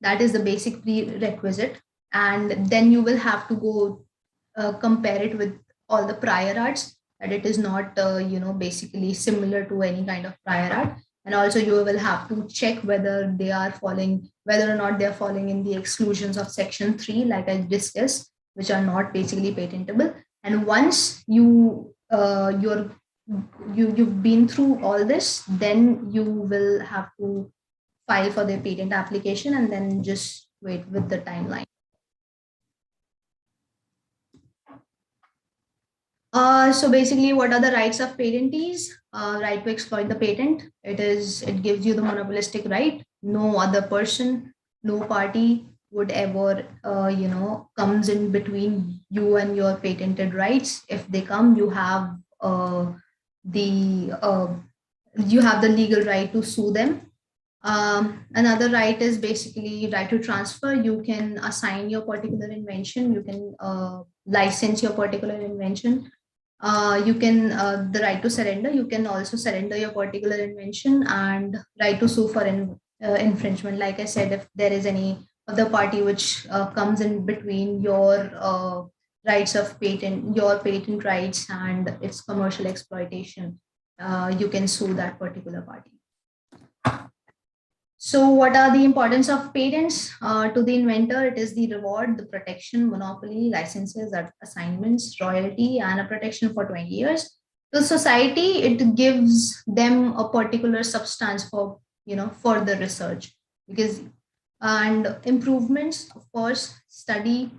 [SPEAKER 2] that is the basic prerequisite, and then you will have to go compare it with all the prior arts, that it is not basically similar to any kind of prior art. And also you will have to check whether or not they are falling in the exclusions of section 3, like I discussed, which are not basically patentable. And once you've been through all this, then you will have to file for the patent application, and then just wait with the timeline. So basically, what are the rights of patentees? Right to exploit the patent. It gives you the monopolistic right. No other person, no party would ever, comes in between you and your patented rights. If they come, the you have the legal right to sue them. Another right is basically right to transfer. You can assign your particular invention. You can license your particular invention. You can the right to surrender. You can also surrender your particular invention, and right to sue for infringement. Like I said, if there is any other party which comes in between your rights of patent, your patent rights and its commercial exploitation, you can sue that particular party. So what are the importance of patents to the inventor? It is the reward, the protection, monopoly, licenses, assignments, royalty, and a protection for 20 years. To society, it gives them a particular substance for, further research, because and improvements, of course, study,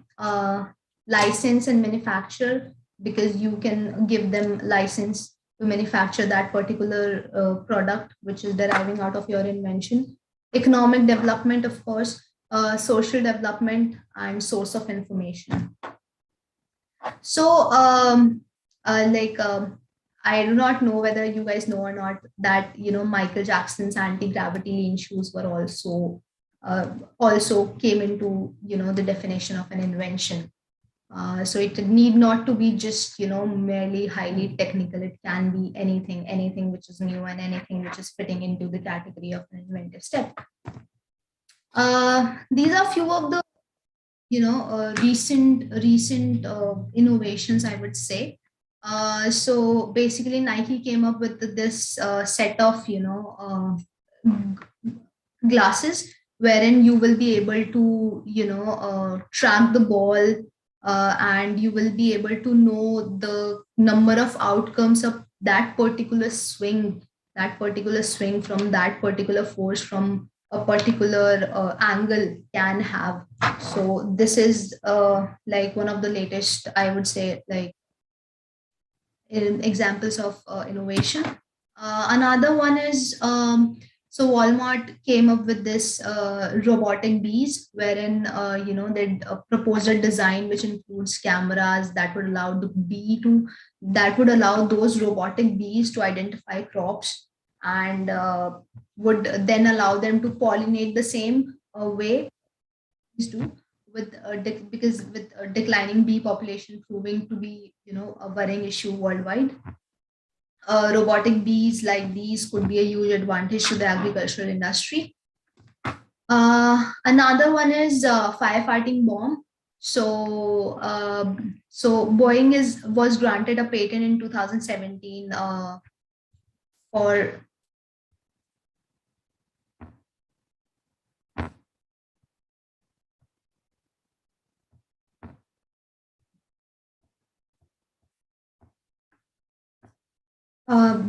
[SPEAKER 2] license and manufacture, because you can give them license to manufacture that particular product which is deriving out of your invention. Economic development, of course, social development, and source of information. So, I do not know whether you guys know or not that Michael Jackson's anti-gravity lean shoes were also came into the definition of an invention. So it need not to be just merely highly technical. It can be anything which is new and anything which is fitting into the category of an inventive step. These are few of the recent innovations, I would say. So basically, Nike came up with this set of glasses wherein you will be able to track the ball, and you will be able to know the number of outcomes of that particular swing from that particular force from a particular angle can have. So this is like one of the latest, I would say, like examples of innovation. Another one is so Walmart came up with this robotic bees, wherein they proposed a design which includes cameras that would allow those robotic bees to identify crops, and would then allow them to pollinate the same way do, because with a declining bee population proving to be a worrying issue worldwide. Robotic bees like these could be a huge advantage to the agricultural industry. Another one is firefighting bomb. So Boeing was granted a patent in 2017 for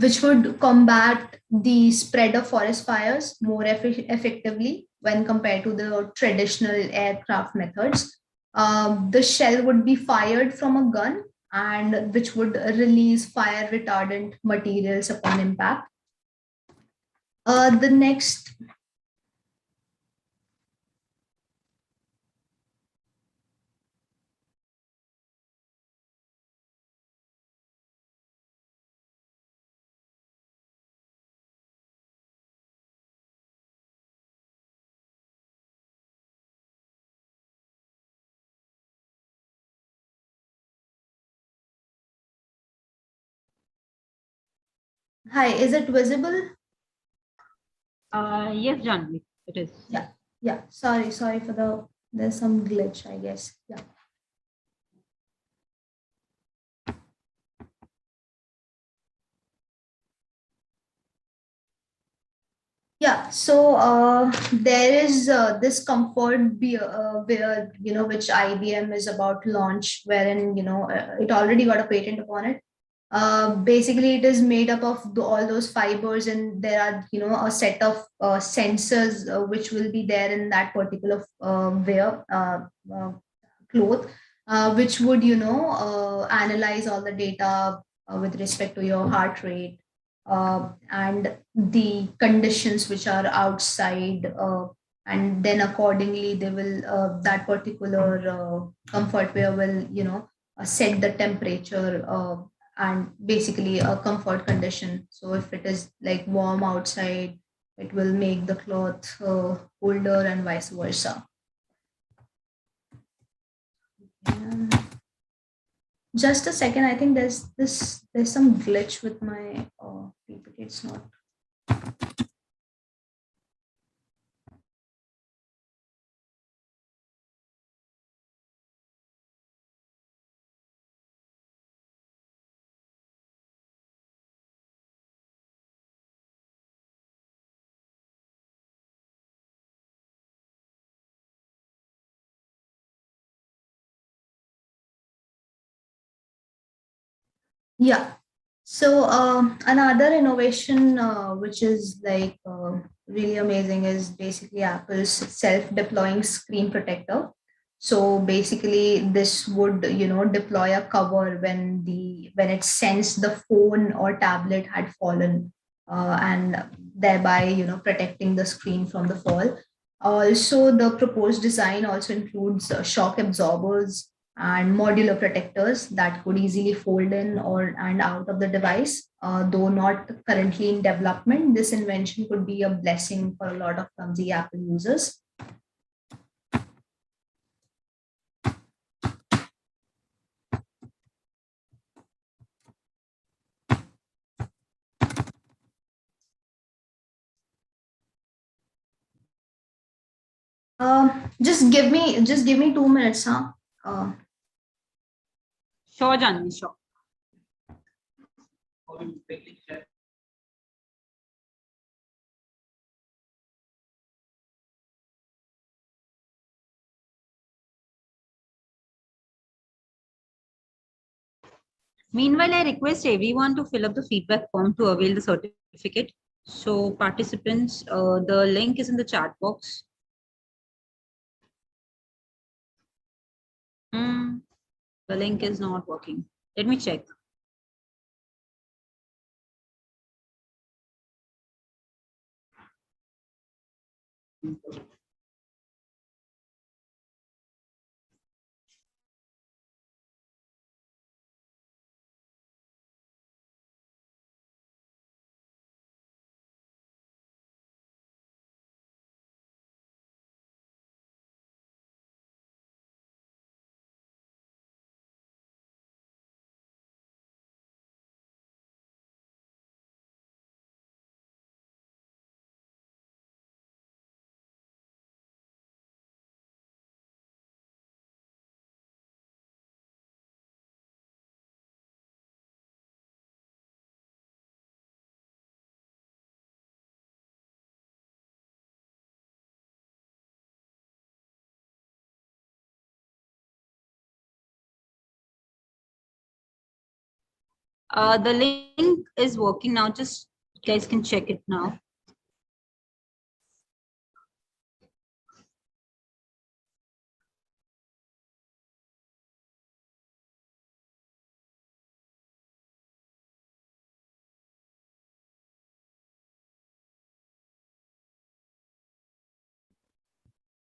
[SPEAKER 2] which would combat the spread of forest fires more effectively when compared to the traditional aircraft methods. The shell would be fired from a gun, and which would release fire retardant materials upon impact. The next Hi, is it visible?
[SPEAKER 1] Yes, Janvi, it is.
[SPEAKER 2] Yeah. Sorry for there's some glitch, I guess. Yeah. Yeah, so there is this comfort beer, which IBM is about to launch, wherein it already got a patent upon it. Basically, it is made up of all those fibers, and there are a set of sensors which will be there in that particular wear cloth. which would, analyze all the data with respect to your heart rate and the conditions which are outside. And then accordingly, they will, that particular comfort wear will, set the temperature and basically a comfort condition. So if it is like warm outside, it will make the cloth colder and vice versa. Just a second. I think there's some glitch with my PPT. It's not. Yeah. So another innovation which is like really amazing is basically Apple's self-deploying screen protector. So basically, this would, deploy a cover when it sensed the phone or tablet had fallen, and thereby, protecting the screen from the fall. Also, the proposed design also includes shock absorbers and modular protectors that could easily fold in or and out of the device. Though not currently in development, this invention could be a blessing for a lot of clumsy Apple users. Just give me 2 minutes, huh?
[SPEAKER 1] Sure, Janvi, sure. Meanwhile, I request everyone to fill up the feedback form to avail the certificate. So participants, the link is in the chat box. The link is not working. Let me check. The link is working now. Just you guys can check it now.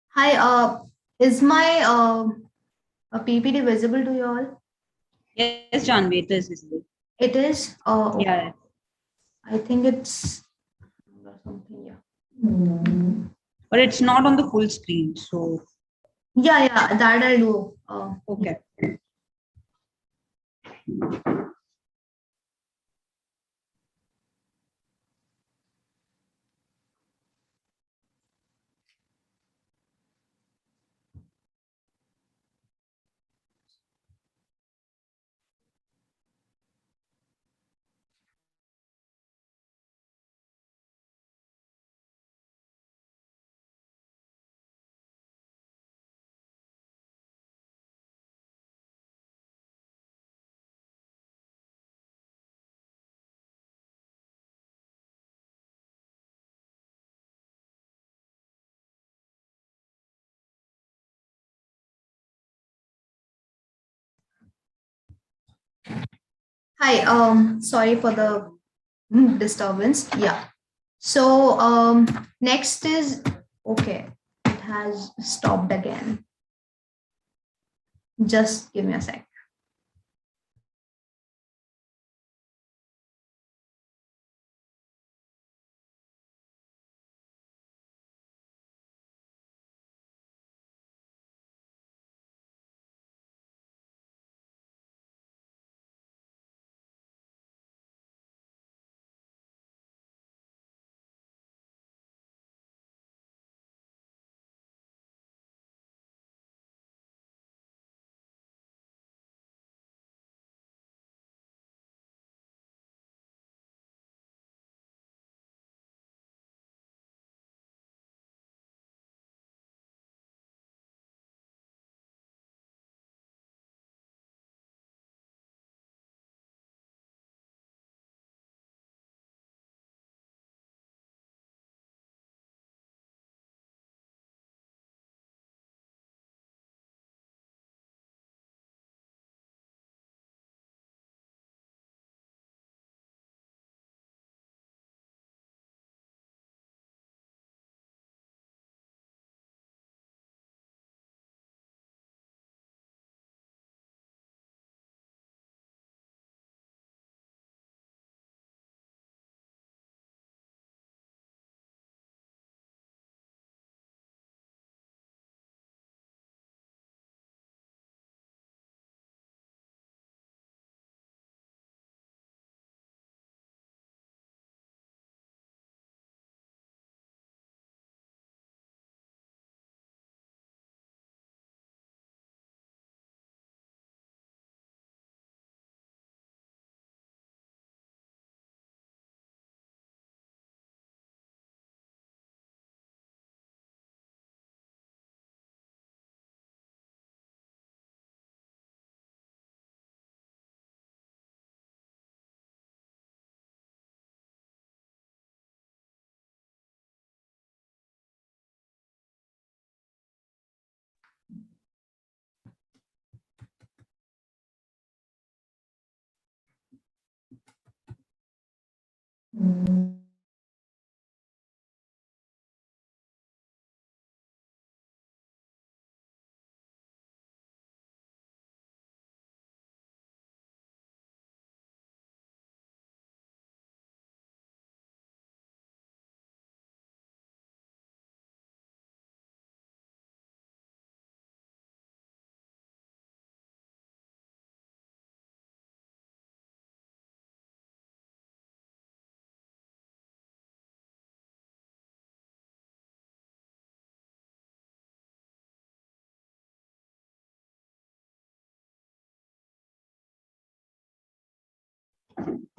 [SPEAKER 2] Hi, is my PPT visible to you all?
[SPEAKER 1] Yes, Janvi, it is visible.
[SPEAKER 2] It is? Okay.
[SPEAKER 1] Yeah.
[SPEAKER 2] I think it's something, yeah.
[SPEAKER 1] But it's not on the full screen. So
[SPEAKER 2] Yeah, that I'll do.
[SPEAKER 1] okay.
[SPEAKER 2] Hi, sorry for the disturbance. Yeah. So next is, okay, it has stopped again. Just give me a sec.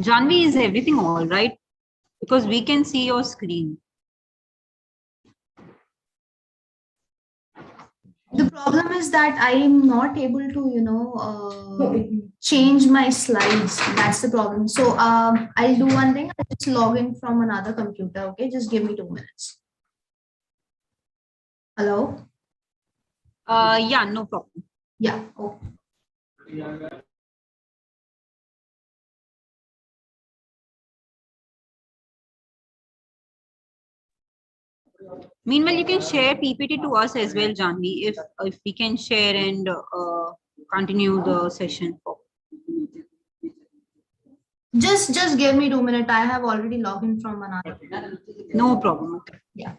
[SPEAKER 1] Janvi, is everything all right? Because we can see your screen.
[SPEAKER 2] The problem is that I am not able to, change my slides. That's the problem. So I'll do one thing. I'll just log in from another computer. Okay, just give me 2 minutes. Hello?
[SPEAKER 1] Yeah, no problem.
[SPEAKER 2] Yeah. Oh.
[SPEAKER 1] Meanwhile, you can share PPT to us as well, Janvi, if we can share and continue the session.
[SPEAKER 2] Just give me 2 minutes. I have already logged in from another.
[SPEAKER 1] No problem.
[SPEAKER 2] Yeah.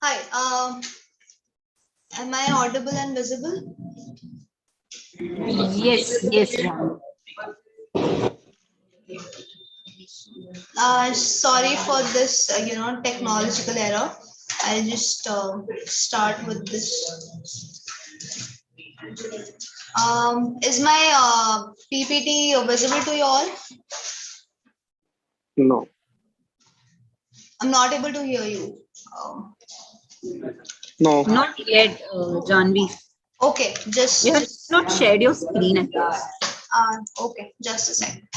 [SPEAKER 2] Hi. Am I audible and visible?
[SPEAKER 1] Yes, yes, John.
[SPEAKER 2] Sorry for this, technological error. I'll just start with this. Is my PPT visible to you all?
[SPEAKER 3] No.
[SPEAKER 2] I'm not able to hear you.
[SPEAKER 3] No.
[SPEAKER 1] Not yet, Janvi.
[SPEAKER 2] Okay,
[SPEAKER 1] You have
[SPEAKER 2] just
[SPEAKER 1] not shared your screen at first.
[SPEAKER 2] okay, just a second.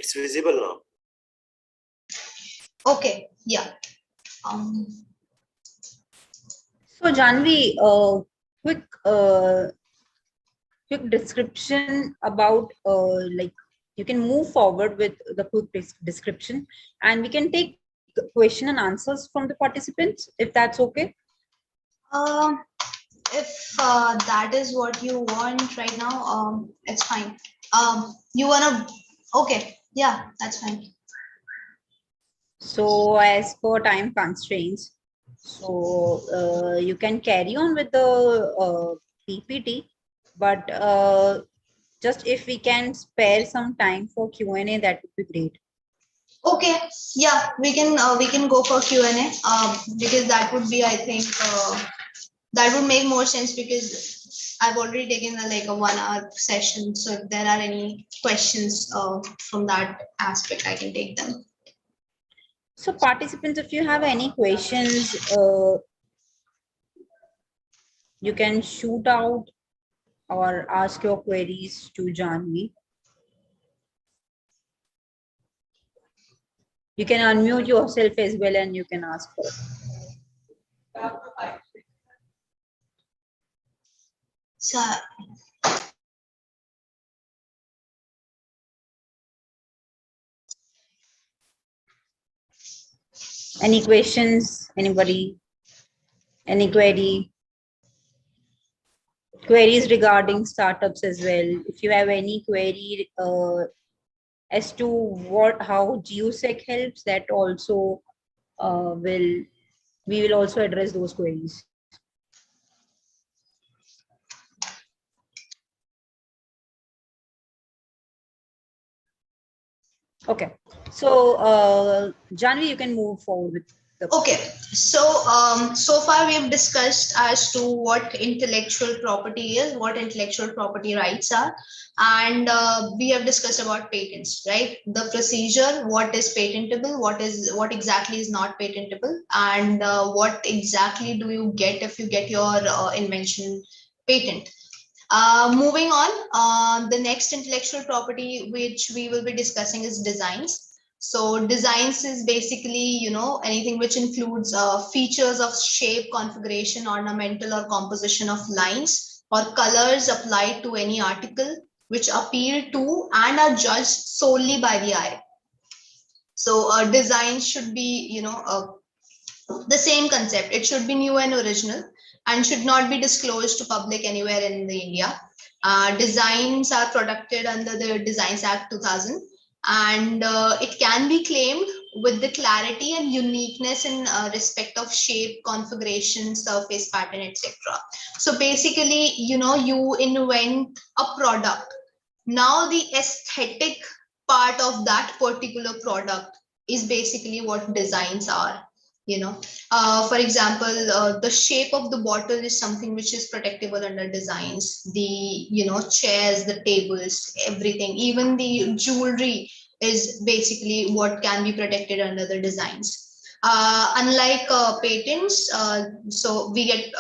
[SPEAKER 4] It's visible now.
[SPEAKER 2] Okay, yeah.
[SPEAKER 1] So, Janvi, quick, quick description about like you can move forward with the quick description, and we can take question and answers from the participants if that's okay.
[SPEAKER 2] If that is what you want right now, it's fine. You wanna? Okay, yeah, that's fine.
[SPEAKER 1] So, as per time constraints, so you can carry on with the PPT, but just if we can spare some time for Q&A, that would be great.
[SPEAKER 2] Okay, yeah, we can go for Q&A. Because that would be, I think, that would make more sense because I've already taken a 1 hour session. So if there are any questions from that aspect, I can take them.
[SPEAKER 1] So participants, if you have any questions, you can shoot out or ask your queries to Janvi. You can unmute yourself as well and you can ask her.
[SPEAKER 2] So,
[SPEAKER 1] Any questions? Anybody? Any queries regarding startups as well? If you have any query as to how GUSEC helps, that also we will also address those queries. Okay, so Janvi, you can move forward with the.
[SPEAKER 2] okay, so so far we have discussed as to what intellectual property is, what intellectual property rights are, and we have discussed about patents, right? The procedure, what is patentable, what exactly is not patentable, and what exactly do you get if you get your invention patent. Moving on, the next intellectual property which we will be discussing is designs. So designs is basically, anything which includes features of shape, configuration, ornamental or composition of lines or colors applied to any article which appeal to and are judged solely by the eye. So design should be, The same concept, it should be new and original and should not be disclosed to public anywhere in the India. Designs are protected under the Designs Act 2000, and it can be claimed with the clarity and uniqueness in respect of shape, configuration, surface pattern, etc. So basically, you invent a product. Now the aesthetic part of that particular product is basically what designs are. For example, the shape of the bottle is something which is protectable under designs. The chairs, the tables, everything, even the jewelry is basically what can be protected under the designs. Unlike patents, so we get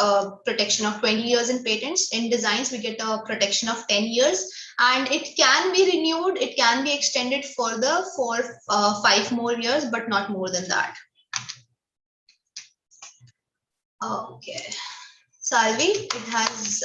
[SPEAKER 2] protection of 20 years in patents. In designs, we get a protection of 10 years, and it can be renewed, it can be extended further for 5 more years, but not more than that. Okay, Salvi, it has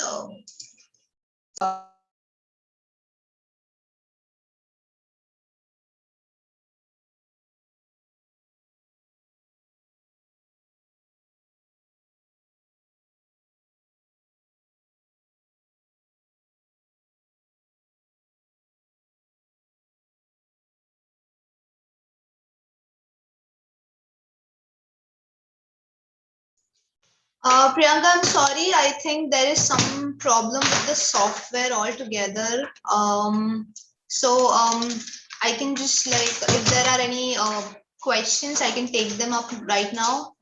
[SPEAKER 2] Priyanka, I'm sorry. I think there is some problem with the software altogether. I can just if there are any questions, I can take them up right now.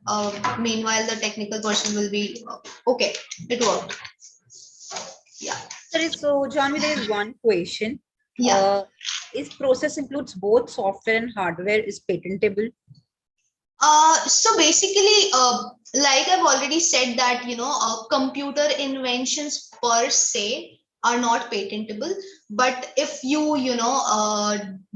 [SPEAKER 2] Meanwhile, the technical person will be okay. It worked. Yeah.
[SPEAKER 1] So, John, there is one question.
[SPEAKER 2] Yeah.
[SPEAKER 1] Is process includes both software and hardware is patentable?
[SPEAKER 2] So basically, like I've already said that, computer inventions per se are not patentable. But if you,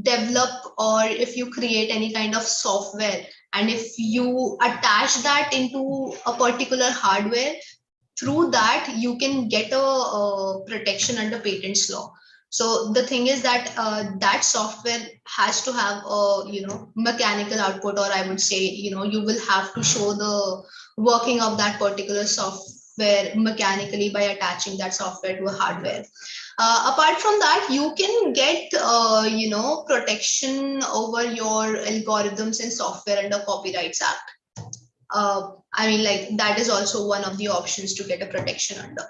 [SPEAKER 2] develop or if you create any kind of software, and if you attach that into a particular hardware, through that, you can get a protection under patents law. So the thing is that that software has to have a mechanical output, or I would say you will have to show the working of that particular software mechanically by attaching that software to a hardware. Apart from that, you can get protection over your algorithms and software under Copyrights Act. I mean, that is also one of the options to get a protection under.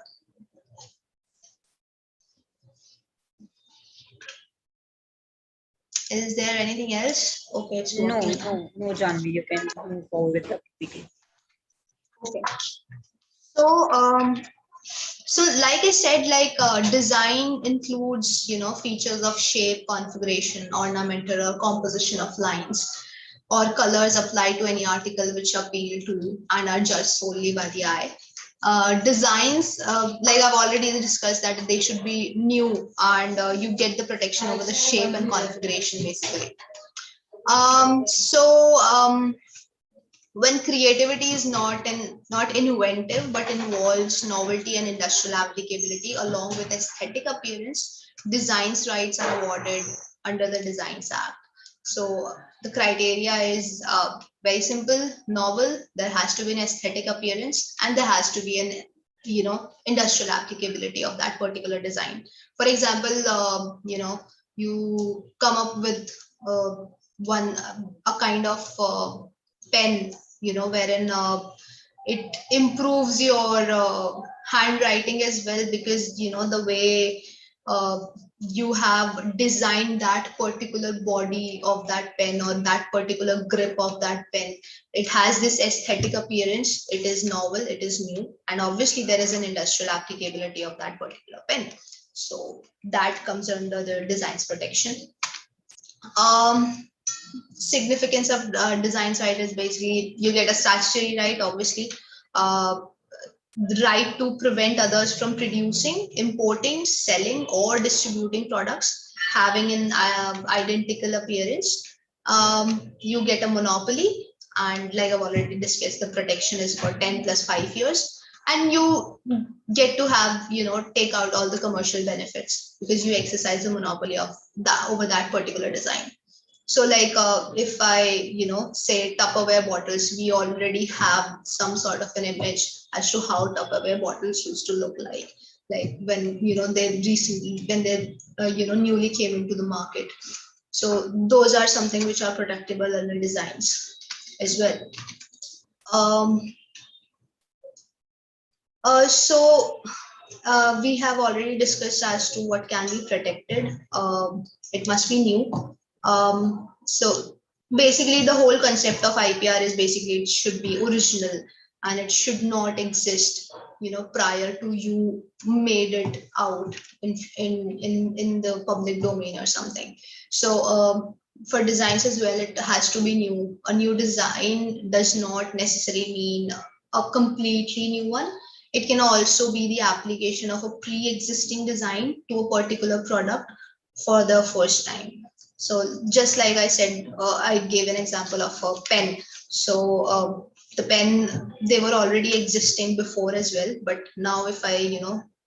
[SPEAKER 2] Is there anything else? Okay, it's working.
[SPEAKER 1] No, Janvi, you can move forward with the PPT.
[SPEAKER 2] Okay. So like I said, design includes, features of shape, configuration, ornamental or composition of lines, or colors applied to any article which appeal to and are judged solely by the eye. Designs, like I've already discussed, that they should be new, and you get the protection over the shape and configuration basically. When creativity is not inventive but involves novelty and industrial applicability along with aesthetic appearance, designs rights are awarded under the Designs Act. So the criteria is very simple: novel, there has to be an aesthetic appearance, and there has to be an industrial applicability of that particular design. For example, you come up with a kind of pen, wherein it improves your handwriting as well, because the way you have designed that particular body of that pen or that particular grip of that pen, it has this aesthetic appearance, it is novel, it is new, and obviously there is an industrial applicability of that particular pen. So that comes under the designs protection. Significance of designs right is basically you get a statutory right, obviously, the right to prevent others from producing, importing, selling, or distributing products having an identical appearance. You get a monopoly, and like I've already discussed, the protection is for 10 plus 5 years, and you get to have take out all the commercial benefits because you exercise the monopoly of that over that particular design. So like if I, say Tupperware bottles, we already have some sort of an image as to how Tupperware bottles used to look like when, they recently, when they, newly came into the market. So those are something which are protectable under designs as well. So we have already discussed as to what can be protected. It must be new. So basically the whole concept of IPR is basically it should be original and it should not exist, prior to you made it out in the public domain or something. So for designs as well, it has to be new. A new design does not necessarily mean a completely new one. It can also be the application of a pre-existing design to a particular product for the first time. So just like I said, I gave an example of a pen. So the pen, they were already existing before as well. But now if I,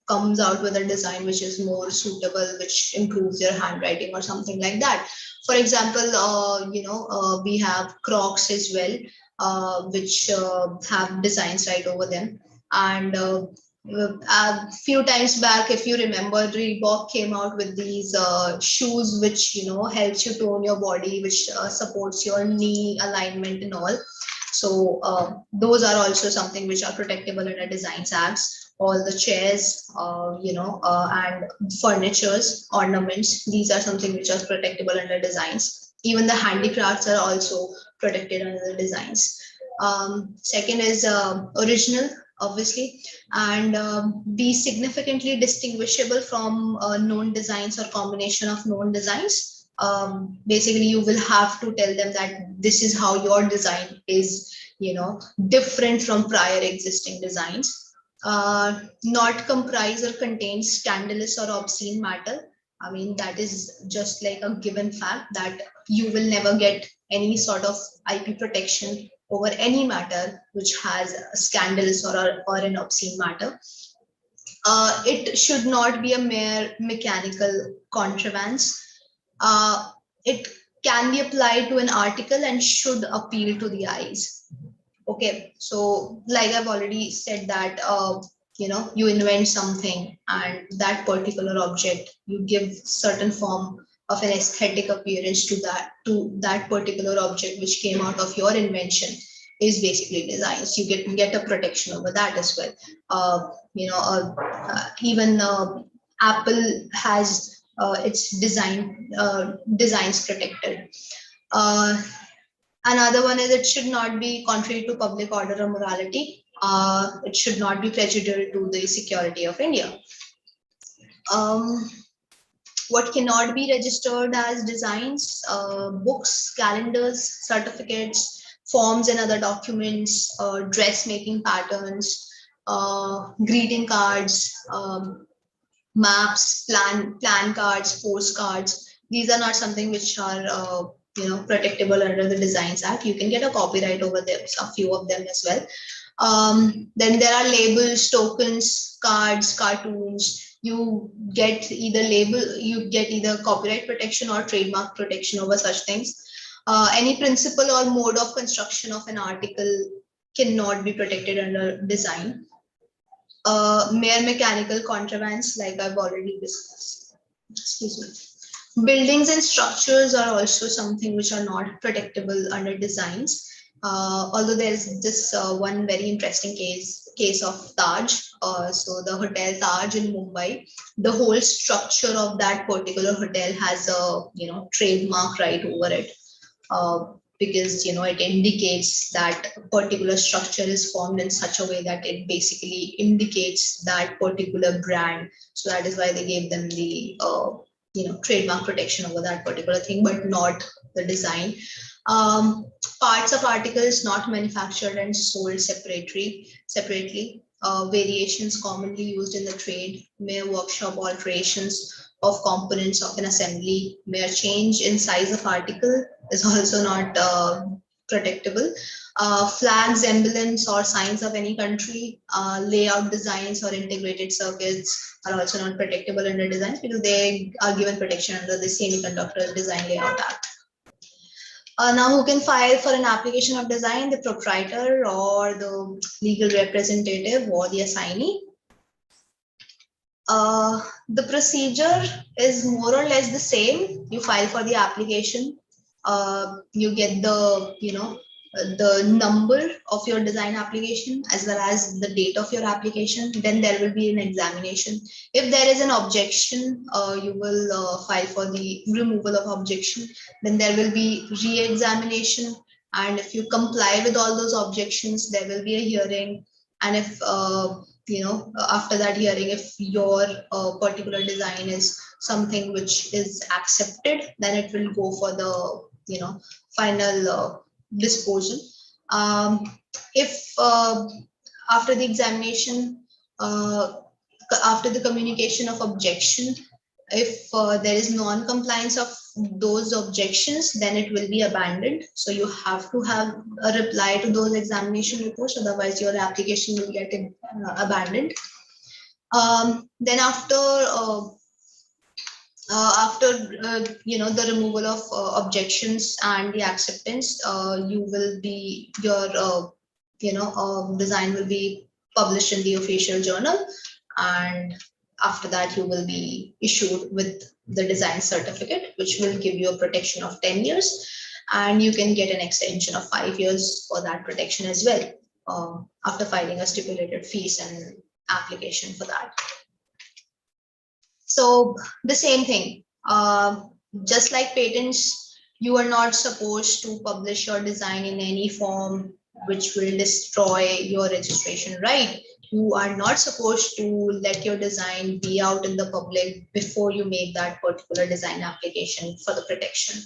[SPEAKER 2] comes out with a design which is more suitable, which improves your handwriting or something like that. For example, we have Crocs as well, which have designs right over them. And a few times back, if you remember, Reebok came out with these shoes which helps you tone your body, which supports your knee alignment and all. So those are also something which are protectable under designs acts. All the chairs, and furnitures, ornaments, these are something which are protectable under designs. Even the handicrafts are also protected under the designs. Second is original, obviously, and be significantly distinguishable from known designs or combination of known designs. Basically, you will have to tell them that this is how your design is, different from prior existing designs. Not comprise or contain scandalous or obscene matter. I mean, that is just like a given fact that you will never get any sort of IP protection over any matter which has a scandalous or an obscene matter. It should not be a mere mechanical contrivance. It can be applied to an article and should appeal to the eyes. Okay, so like I've already said that, you invent something and that particular object, you give certain form of an aesthetic appearance to that particular object which came out of your invention is basically designs. You get a protection over that as well. Even Apple has its designs protected. Another one is it should not be contrary to public order or morality. It should not be prejudicial to the security of India. What cannot be registered as designs? Books, calendars, certificates, forms and other documents, dressmaking patterns, greeting cards, maps, plan cards, postcards. These are not something which are protectable under the Designs Act. You can get a copyright over them, a few of them as well. Then there are labels, tokens, cards, cartoons. You get either copyright protection or trademark protection over such things. Any principle or mode of construction of an article cannot be protected under design. Mere mechanical contrivance, like I've already discussed. Excuse me. Buildings and structures are also something which are not protectable under designs. Although there's this one very interesting case of Taj. So the Hotel Taj in Mumbai, the whole structure of that particular hotel has a trademark right over it. Because it indicates that particular structure is formed in such a way that it basically indicates that particular brand. So that is why they gave them the trademark protection over that particular thing, but not the design. Parts of articles not manufactured and sold separately. Variations commonly used in the trade, mere workshop alterations of components of an assembly, mere change in size of article is also not protectable. Flags, emblems, or signs of any country, layout designs or integrated circuits are also not protectable under designs because they are given protection under the Semiconductor Design Layout Act. Now, who can file for an application of design? The proprietor or the legal representative or the assignee. The procedure is more or less the same. You file for the application. You get the, the number of your design application as well as the date of your application. Then there will be an examination. If there is an objection, you will file for the removal of objection. Then there will be re-examination. And if you comply with all those objections, there will be a hearing. And if after that hearing, if your particular design is something which is accepted, then it will go for the final disposal. If after the examination, after the communication of objection, if there is non-compliance of those objections, then it will be abandoned. So you have to have a reply to those examination reports, otherwise your application will get abandoned. Then after the removal of objections and the acceptance, you will be your design will be published in the official journal, and after that you will be issued with the design certificate, which will give you a protection of 10 years, and you can get an extension of 5 years for that protection as well, after filing a stipulated fees and application for that. So the same thing, just like patents, you are not supposed to publish your design in any form which will destroy your registration, right? You are not supposed to let your design be out in the public before you make that particular design application for the protection.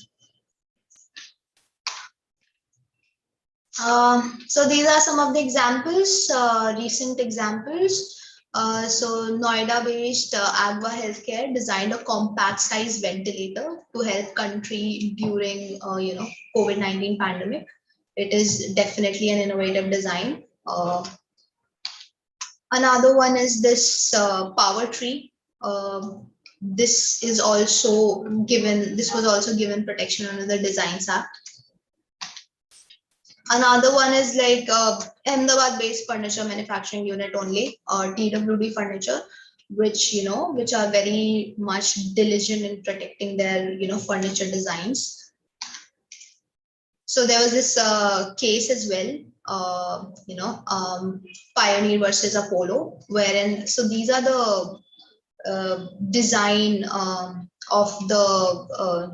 [SPEAKER 2] So these are some of the examples, recent examples. So Noida-based Agva Healthcare designed a compact size ventilator to help country during COVID-19 pandemic. It is definitely an innovative design. Another one is this power tree. This was also given protection under the Designs Act. Another one is like Ahmedabad-based furniture manufacturing unit only, or TWD Furniture, which are very much diligent in protecting their furniture designs. So there was this case as well, Pioneer versus Apollo, wherein these are the design of the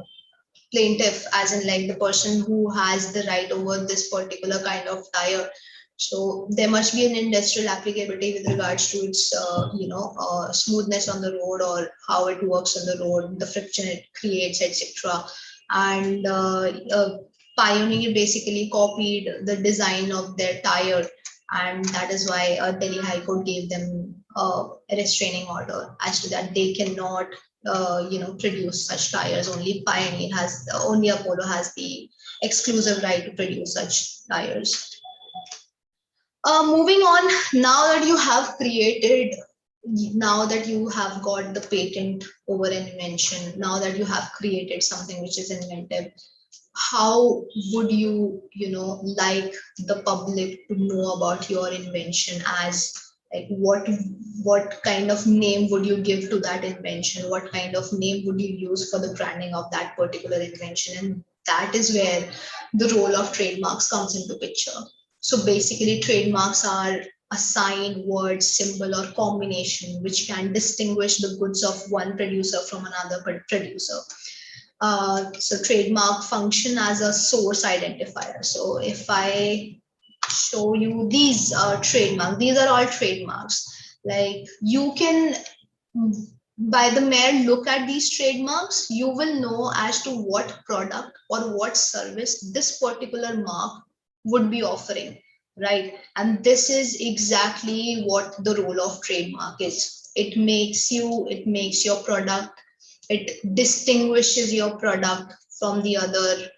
[SPEAKER 2] plaintiff, as in like the person who has the right over this particular kind of tire. So there must be an industrial applicability with regards to its smoothness on the road, or how it works on the road, the friction it creates, etc. And Pioneer basically copied the design of their tire, and that is why Delhi High Court gave them a restraining order as to that they cannot produce such tires. Only Apollo has the exclusive right to produce such tires. Moving on, now that you have got the patent over an invention, now that you have created something which is inventive, how would you like the public to know about your invention? As like what kind of name would you give to that invention? What kind of name would you use for the branding of that particular invention? And that is where the role of trademarks comes into picture. So basically, trademarks are a sign, word, symbol, or combination which can distinguish the goods of one producer from another producer. So trademark function as a source identifier. So if I show you these trademarks, these are all trademarks. Like you can, by the mere look at these trademarks, you will know as to what product or what service this particular mark would be offering, right? And this is exactly what the role of trademark is. It makes your product, it distinguishes your product from the other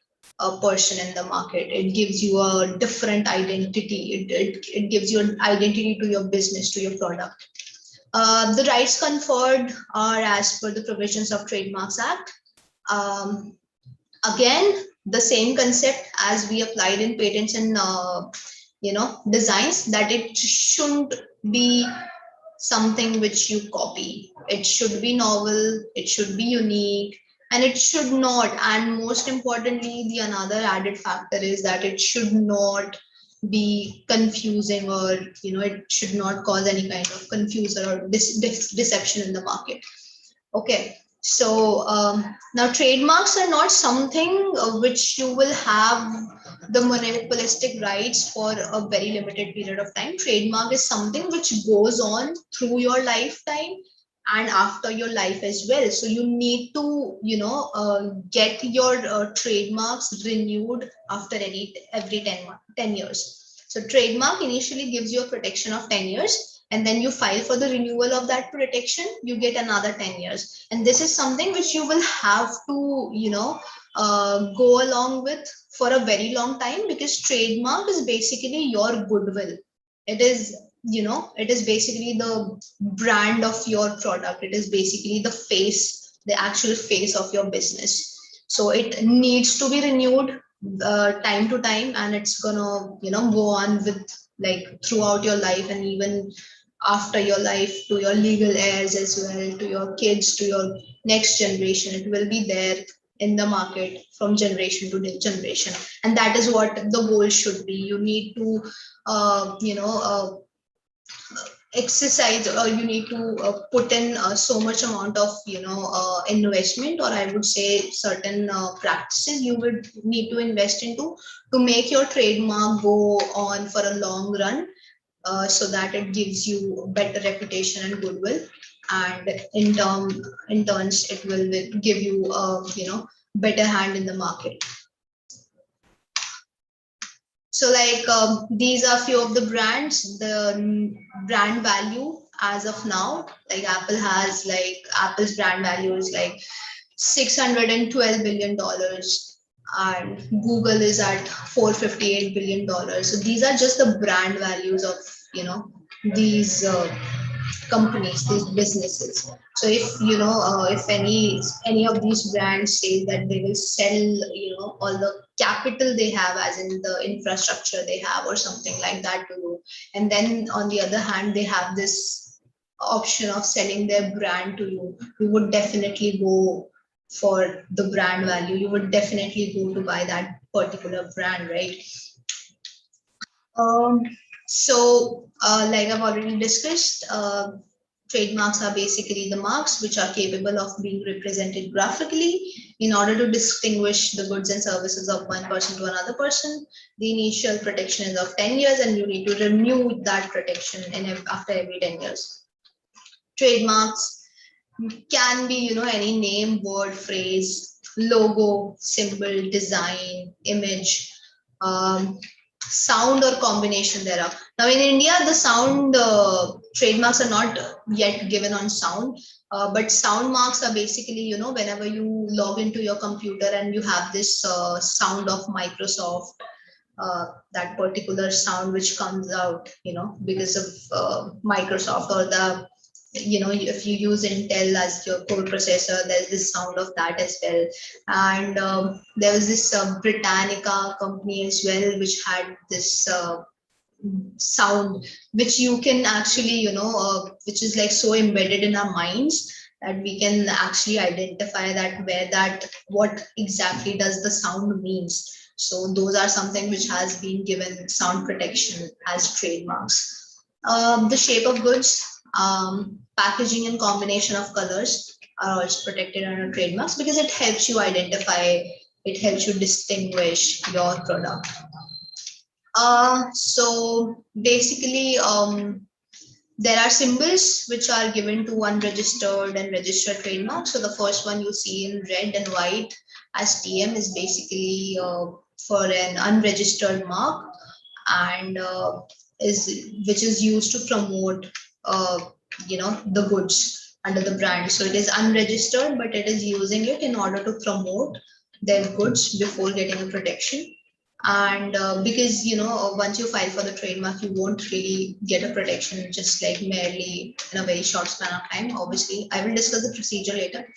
[SPEAKER 2] person in the market. It gives you a different identity. It gives you an identity to your business, to your product. The rights conferred are as per the provisions of Trademarks Act. Again, the same concept as we applied in patents and designs, that it shouldn't be something which you copy. It should be novel, it should be unique, and it should not, and most importantly, the another added factor is that it should not be confusing, or it should not cause any kind of confusion or deception in the market. Okay, so now trademarks are not something which you will have the monopolistic rights for a very limited period of time. Trademark is something which goes on through your lifetime and after your life as well. So you need to, get your trademarks renewed after every 10 years. So trademark initially gives you a protection of 10 years, and then you file for the renewal of that protection, you get another 10 years. And this is something which you will have to, go along with for a very long time, because trademark is basically your goodwill. It is, it is basically the brand of your product. It is basically the face, the actual face of your business. So it needs to be renewed time to time, and it's gonna, go on with like throughout your life, and even after your life, to your legal heirs as well, to your kids, to your next generation. It will be there in the market from generation to generation, and that is what the goal should be. You need to exercise, or you need to put in so much amount of investment, or I would say certain practices you would need to invest into to make your trademark go on for a long run, so that it gives you better reputation and goodwill, and in turns it will give you better hand in the market. So like these are few of the brands, the brand value as of now. Like Apple's brand value is like $612 billion, and Google is at $458 billion. So these are just the brand values of these companies, these businesses. So if if any of these brands say that they will sell all the capital they have, as in the infrastructure they have or something like that to you, and then on the other hand they have this option of selling their brand to you, you would definitely go for the brand value. You would definitely go to buy that particular brand, right? um, like I've already discussed, trademarks are basically the marks which are capable of being represented graphically in order to distinguish the goods and services of one person to another person. The initial protection is of 10 years, and you need to renew that protection after every 10 years. Trademarks can be, any name, word, phrase, logo, symbol, design, image, sound, or combination thereof. Now in India, the sound trademarks are not yet given on sound, but sound marks are basically, whenever you log into your computer and you have this sound of Microsoft, that particular sound which comes out, because of Microsoft, or the if you use Intel as your core processor, there's this sound of that as well. And there was this Britannica company as well, which had this sound, which you can actually, which is like so embedded in our minds that we can actually identify what exactly does the sound means. So those are something which has been given sound protection as trademarks. The shape of goods, packaging, and combination of colors are also protected under trademarks, because it helps you identify, it helps you distinguish your product. So basically, there are symbols which are given to unregistered and registered trademarks. So the first one you see in red and white as TM is basically for an unregistered mark, and which is used to promote the goods under the brand. So it is unregistered, but it is using it in order to promote their goods before getting a protection.
[SPEAKER 3] And because once you file for the trademark, you won't really get a protection just like merely in a very short span of time. Obviously, I will discuss the procedure later.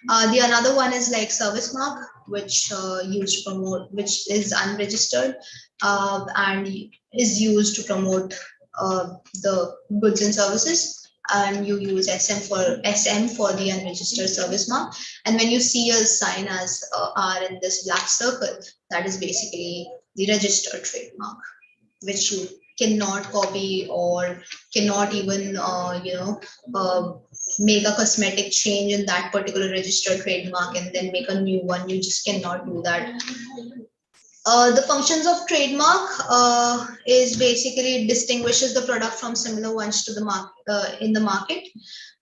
[SPEAKER 3] The another one is like service mark, which which is unregistered and is used to promote the goods and services. And you use SM for the unregistered service mark. And when you see a sign as R in this black circle, that is basically the registered trademark, which you cannot copy or cannot even make a cosmetic change in that particular registered trademark and then make a new one. You just cannot do that. The functions of trademark is basically distinguishes the product from similar ones to the in the market.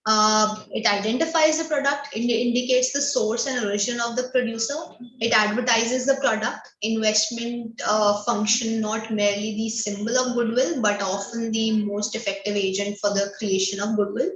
[SPEAKER 3] It identifies the product, it indicates the source and origin of the producer. It advertises the product. Investment function not merely the symbol of goodwill, but often the most effective agent for the creation of goodwill.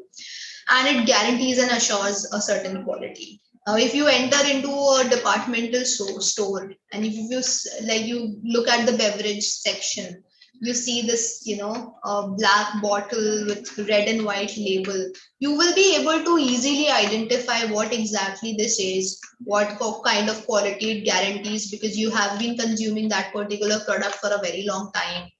[SPEAKER 3] And it guarantees and assures a certain quality. Now, if you enter into a departmental store and if you look at the beverage section, you see this, black bottle with red and white label, you will be able to easily identify what exactly this is, what kind of quality it guarantees, because you have been consuming that particular product for a very long time.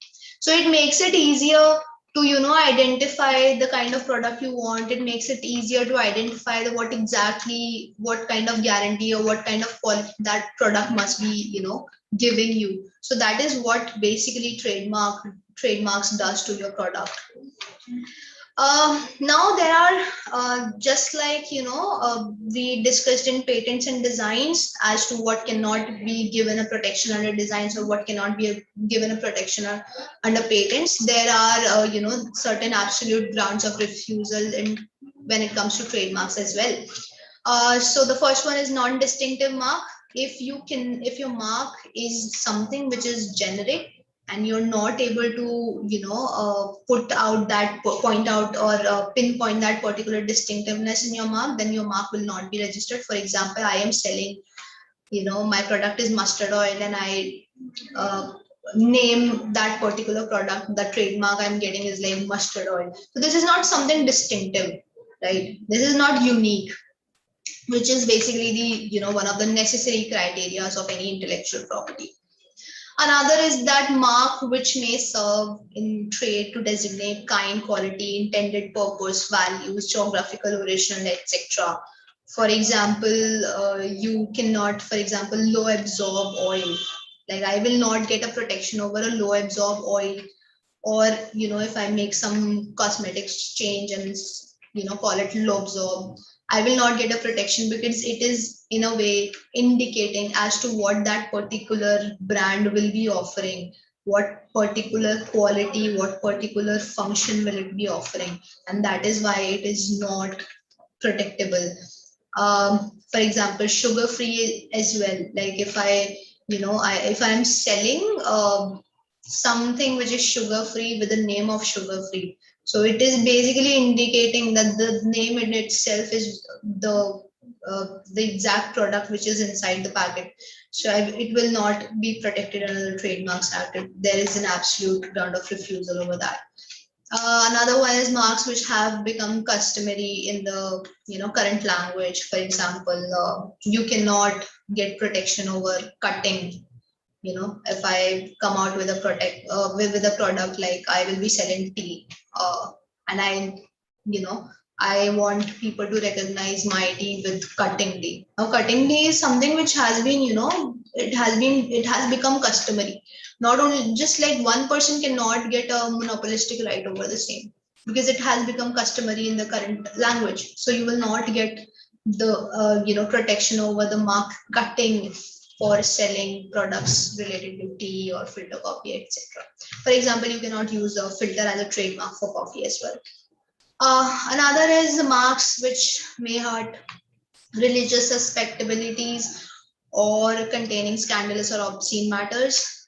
[SPEAKER 3] So it makes it easier to identify the kind of product you want. It makes it easier to identify what kind of guarantee or what kind of quality that product must be giving you. So that is what basically trademarks does to your product. Now there are just like we discussed in patents and designs as to what cannot be given a protection under designs or what cannot be given a protection under patents. There are certain absolute grounds of refusal when it comes to trademarks as well. So the first one is non-distinctive mark. If your mark is something which is generic and you're not able to point out or pinpoint that particular distinctiveness in your mark, then your mark will not be registered. For example, I am selling, my product is mustard oil, and I name that particular product, the trademark I'm getting is like mustard oil. So this is not something distinctive, right? This is not unique, which is basically the one of the necessary criteria of any intellectual property. Another is that mark which may serve in trade to designate kind, quality, intended purpose, values, geographical origin, etc. For example, you cannot, for example, low absorb oil. Like I will not get a protection over a low absorb oil, or if I make some cosmetics change and call it low absorb, I will not get a protection because it is in a way indicating as to what that particular brand will be offering, what particular quality, what particular function will it be offering, and that is why it is not protectable. For example, sugar free as well. Like if if I'm selling something which is sugar free with the name of sugar free, so it is basically indicating that the name in itself is the exact product which is inside the packet. So it will not be protected under the Trademarks Act. There is an absolute ground of refusal over that. Another one is marks which have become customary in the current language. For example, you cannot get protection over cutting. If I come out with a product like I will be selling tea, and I want people to recognize my tea with cutting tea. Now, cutting tea is something which has been, it has become customary. Not only just like one person cannot get a monopolistic right over the same, because it has become customary in the current language. So you will not get the protection over the mark cutting for selling products related to tea or filter coffee, etc. For example, you cannot use a filter as a trademark for coffee as well. Another is marks which may hurt religious susceptibilities or containing scandalous or obscene matters.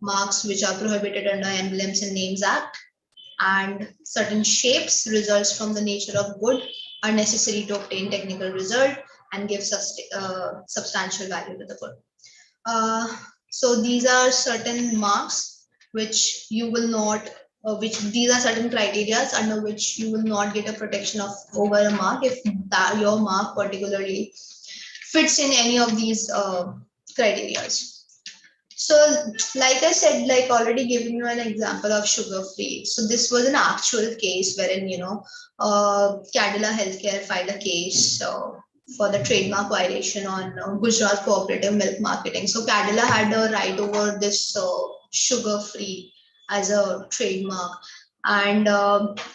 [SPEAKER 3] Marks which are prohibited under Emblems and Names Act, and certain shapes, results from the nature of good, are necessary to obtain technical result and give substantial value to the good. So these are certain marks which you will not, these are certain criteria under which you will not get a protection of over a mark if that your mark particularly fits in any of these criteria. So like I said, like already giving you an example of sugar free. So this was an actual case wherein, Cadila Healthcare filed a case for the trademark violation on Gujarat Cooperative Milk Marketing. So Cadila had a right over this sugar free as a trademark. And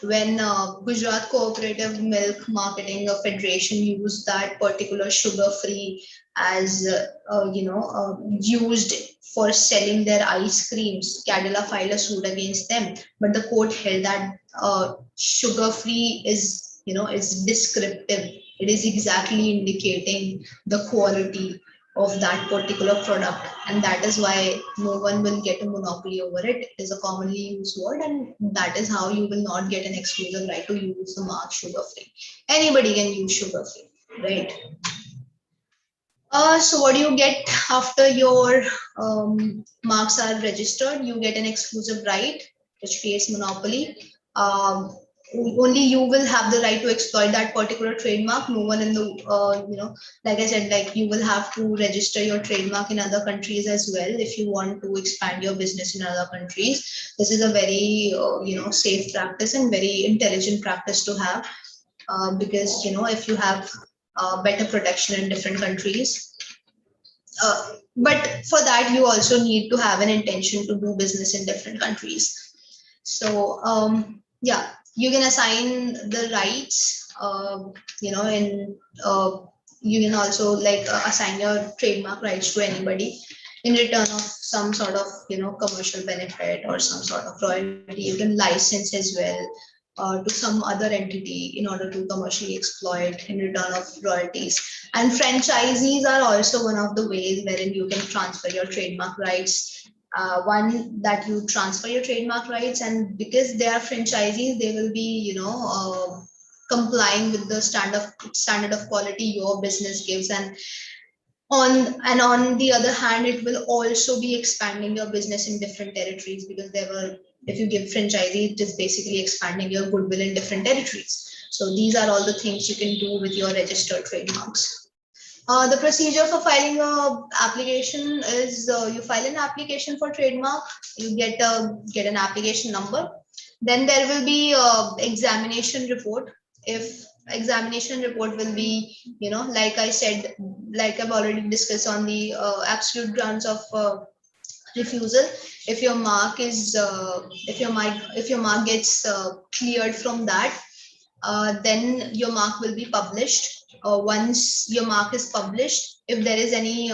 [SPEAKER 3] when Gujarat Cooperative Milk Marketing Federation used that particular sugar free as used for selling their ice creams, Cadila filed a suit against them. But the court held that sugar free is descriptive. It is exactly indicating the quality of that particular product, and that is why no one will get a monopoly over it. It is a commonly used word, and that is how you will not get an exclusive right to use the mark sugar free. Anybody can use sugar free, right? So what do you get after your marks are registered? You get an exclusive right, which creates monopoly. Only you will have the right to exploit that particular trademark. No one in the, like I said, like you will have to register your trademark in other countries as well if you want to expand your business in other countries. This is a very, safe practice and very intelligent practice to have, because, if you have better protection in different countries. But for that, you also need to have an intention to do business in different countries. So, yeah, you can assign the rights, and you can also assign your trademark rights to anybody in return of some sort of, commercial benefit or some sort of royalty. You can license as well to some other entity in order to commercially exploit in return of royalties. And franchisees are also one of the ways wherein you can transfer your trademark rights. One, that you transfer your trademark rights, and because they are franchisees, they will be, complying with the standard of quality your business gives. And on the other hand, it will also be expanding your business in different territories, because if you give franchisee, it is basically expanding your goodwill in different territories. So these are all the things you can do with your registered trademarks. The procedure for filing a application is you file an application for trademark, you get an application number, then there will be examination report. If examination report will be, like I said, like I've already discussed on the absolute grounds of refusal. If your mark is if your mark gets cleared from that, then your mark will be published. Once your mark is published, if there is any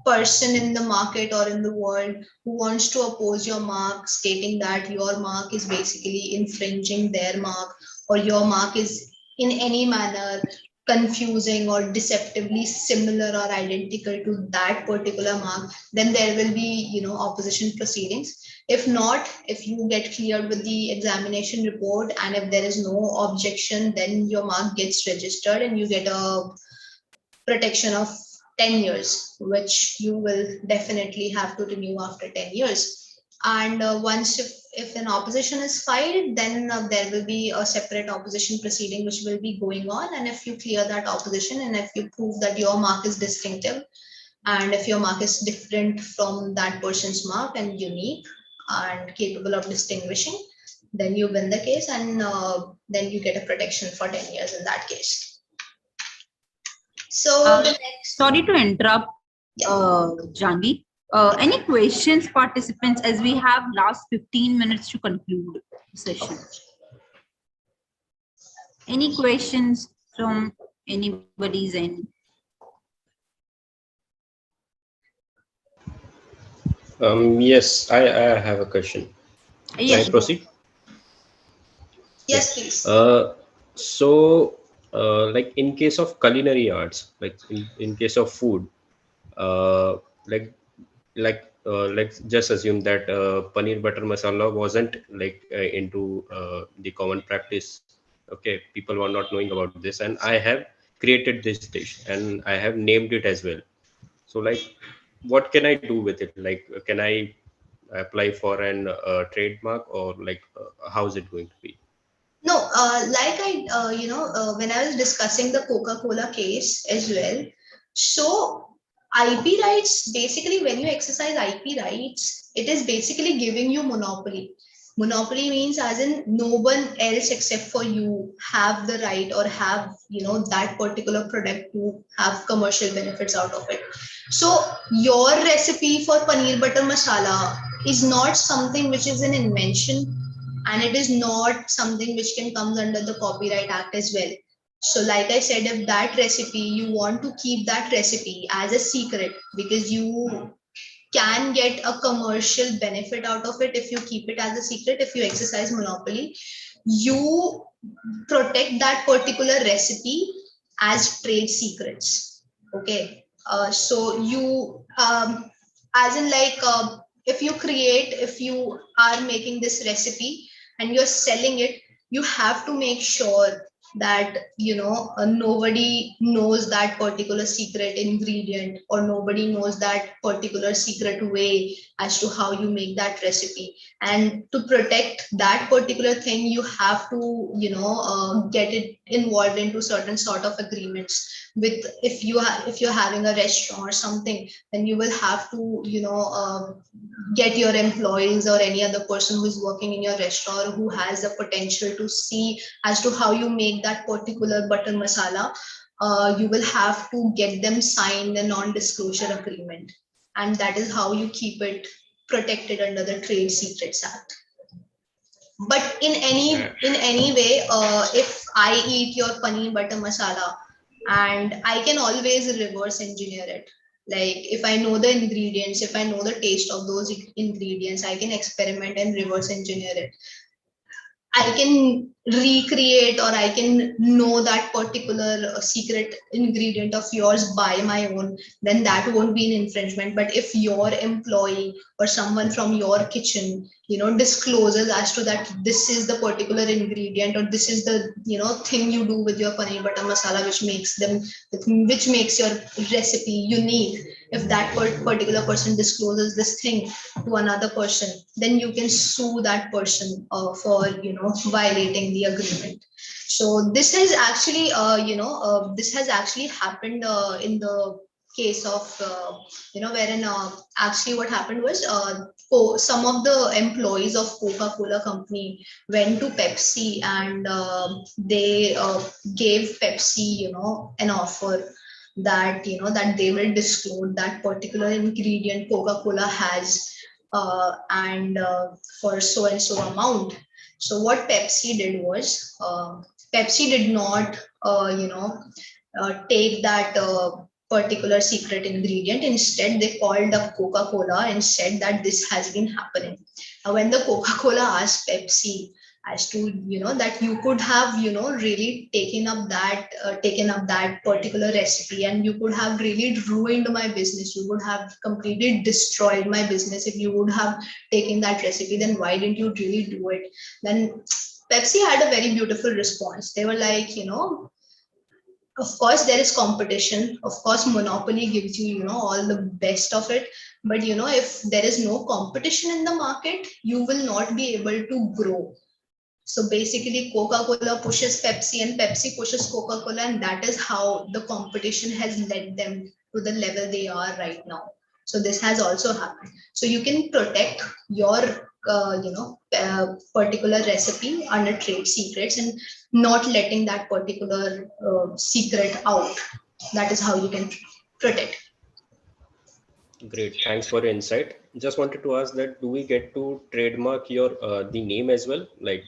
[SPEAKER 3] person in the market or in the world who wants to oppose your mark, stating that your mark is basically infringing their mark, or your mark is in any manner confusing or deceptively similar or identical to that particular mark, then there will be, opposition proceedings. If not, if you get cleared with the examination report and if there is no objection, then your mark gets registered and you get a protection of 10 years, which you will definitely have to renew after 10 years. And once if an opposition is filed, then there will be a separate opposition proceeding which will be going on. And if you clear that opposition and if you prove that your mark is distinctive, and if your mark is different from that person's mark and unique and capable of distinguishing, then you win the case, and then you get a protection for 10 years in that case. So the next,
[SPEAKER 1] sorry to interrupt,
[SPEAKER 3] yeah.
[SPEAKER 1] Janvi. Any questions, participants, as we have last 15 minutes to conclude the session? Any questions from anybody's end?
[SPEAKER 4] Yes, I have a question.
[SPEAKER 1] Yes.
[SPEAKER 4] Can I proceed?
[SPEAKER 3] Yes, please.
[SPEAKER 4] Like in case of culinary arts, like in case of food, let's just assume that paneer butter masala wasn't into the common practice. Okay, people were not knowing about this, and I have created this dish and I have named it as well. So like what can I do with it? Like, can I apply for an trademark, or like how is it going to be?
[SPEAKER 3] No, like when I was discussing the Coca-Cola case as well. So IP rights, basically, when you exercise IP rights, it is basically giving you monopoly. Monopoly means as in no one else except for you have the right or have, that particular product to have commercial benefits out of it. So your recipe for paneer butter masala is not something which is an invention, and it is not something which can comes under the Copyright Act as well. So like I said, if that recipe, you want to keep that recipe as a secret, because you can get a commercial benefit out of it if you keep it as a secret, if you exercise monopoly, you protect that particular recipe as trade secrets. Okay. So you, as in like, if you are making this recipe and you're selling it, you have to make sure that nobody knows that particular secret ingredient, or nobody knows that particular secret way as to how you make that recipe. And to protect that particular thing, you have to get it involved into certain sort of agreements with, if you're having a restaurant or something, then you will have to get your employees or any other person who is working in your restaurant who has the potential to see as to how you make that particular butter masala. You will have to get them signed a non-disclosure agreement, and that is how you keep it protected under the Trade Secrets Act. But in any way, if I eat your paneer butter masala, and I can always reverse engineer it. Like, if I know the ingredients, if I know the taste of those ingredients, I can experiment and reverse engineer it. I can recreate, or I can know that particular secret ingredient of yours by my own, then that won't be an infringement. But if your employee or someone from your kitchen, discloses as to that this is the particular ingredient, or this is the, thing you do with your paneer butter masala, which makes your recipe unique. If that particular person discloses this thing to another person, then you can sue that person for violating the agreement. So this has actually happened in the case of wherein actually what happened was, some of the employees of Coca-Cola company went to Pepsi, and they gave Pepsi an offer that that they will disclose that particular ingredient Coca-Cola has, and for so and so amount. So what Pepsi did was, Pepsi did not take that particular secret ingredient. Instead, they called up Coca-Cola and said that this has been happening. Now, when the Coca-Cola asked Pepsi as to that you could have really taken up that particular recipe, and you could have really ruined my business, you would have completely destroyed my business if you would have taken that recipe, then why didn't you really do it? Then Pepsi had a very beautiful response. They were like, of course there is competition, of course monopoly gives you all the best of it, but if there is no competition in the market, you will not be able to grow. So basically Coca-Cola pushes Pepsi and Pepsi pushes Coca-Cola, and that is how the competition has led them to the level they are right now. So this has also happened. So you can protect your particular recipe under trade secrets and not letting that particular secret out. That is how you can protect.
[SPEAKER 4] Great, thanks for your insight. Just wanted to ask that, do we get to trademark your the name as well? Like,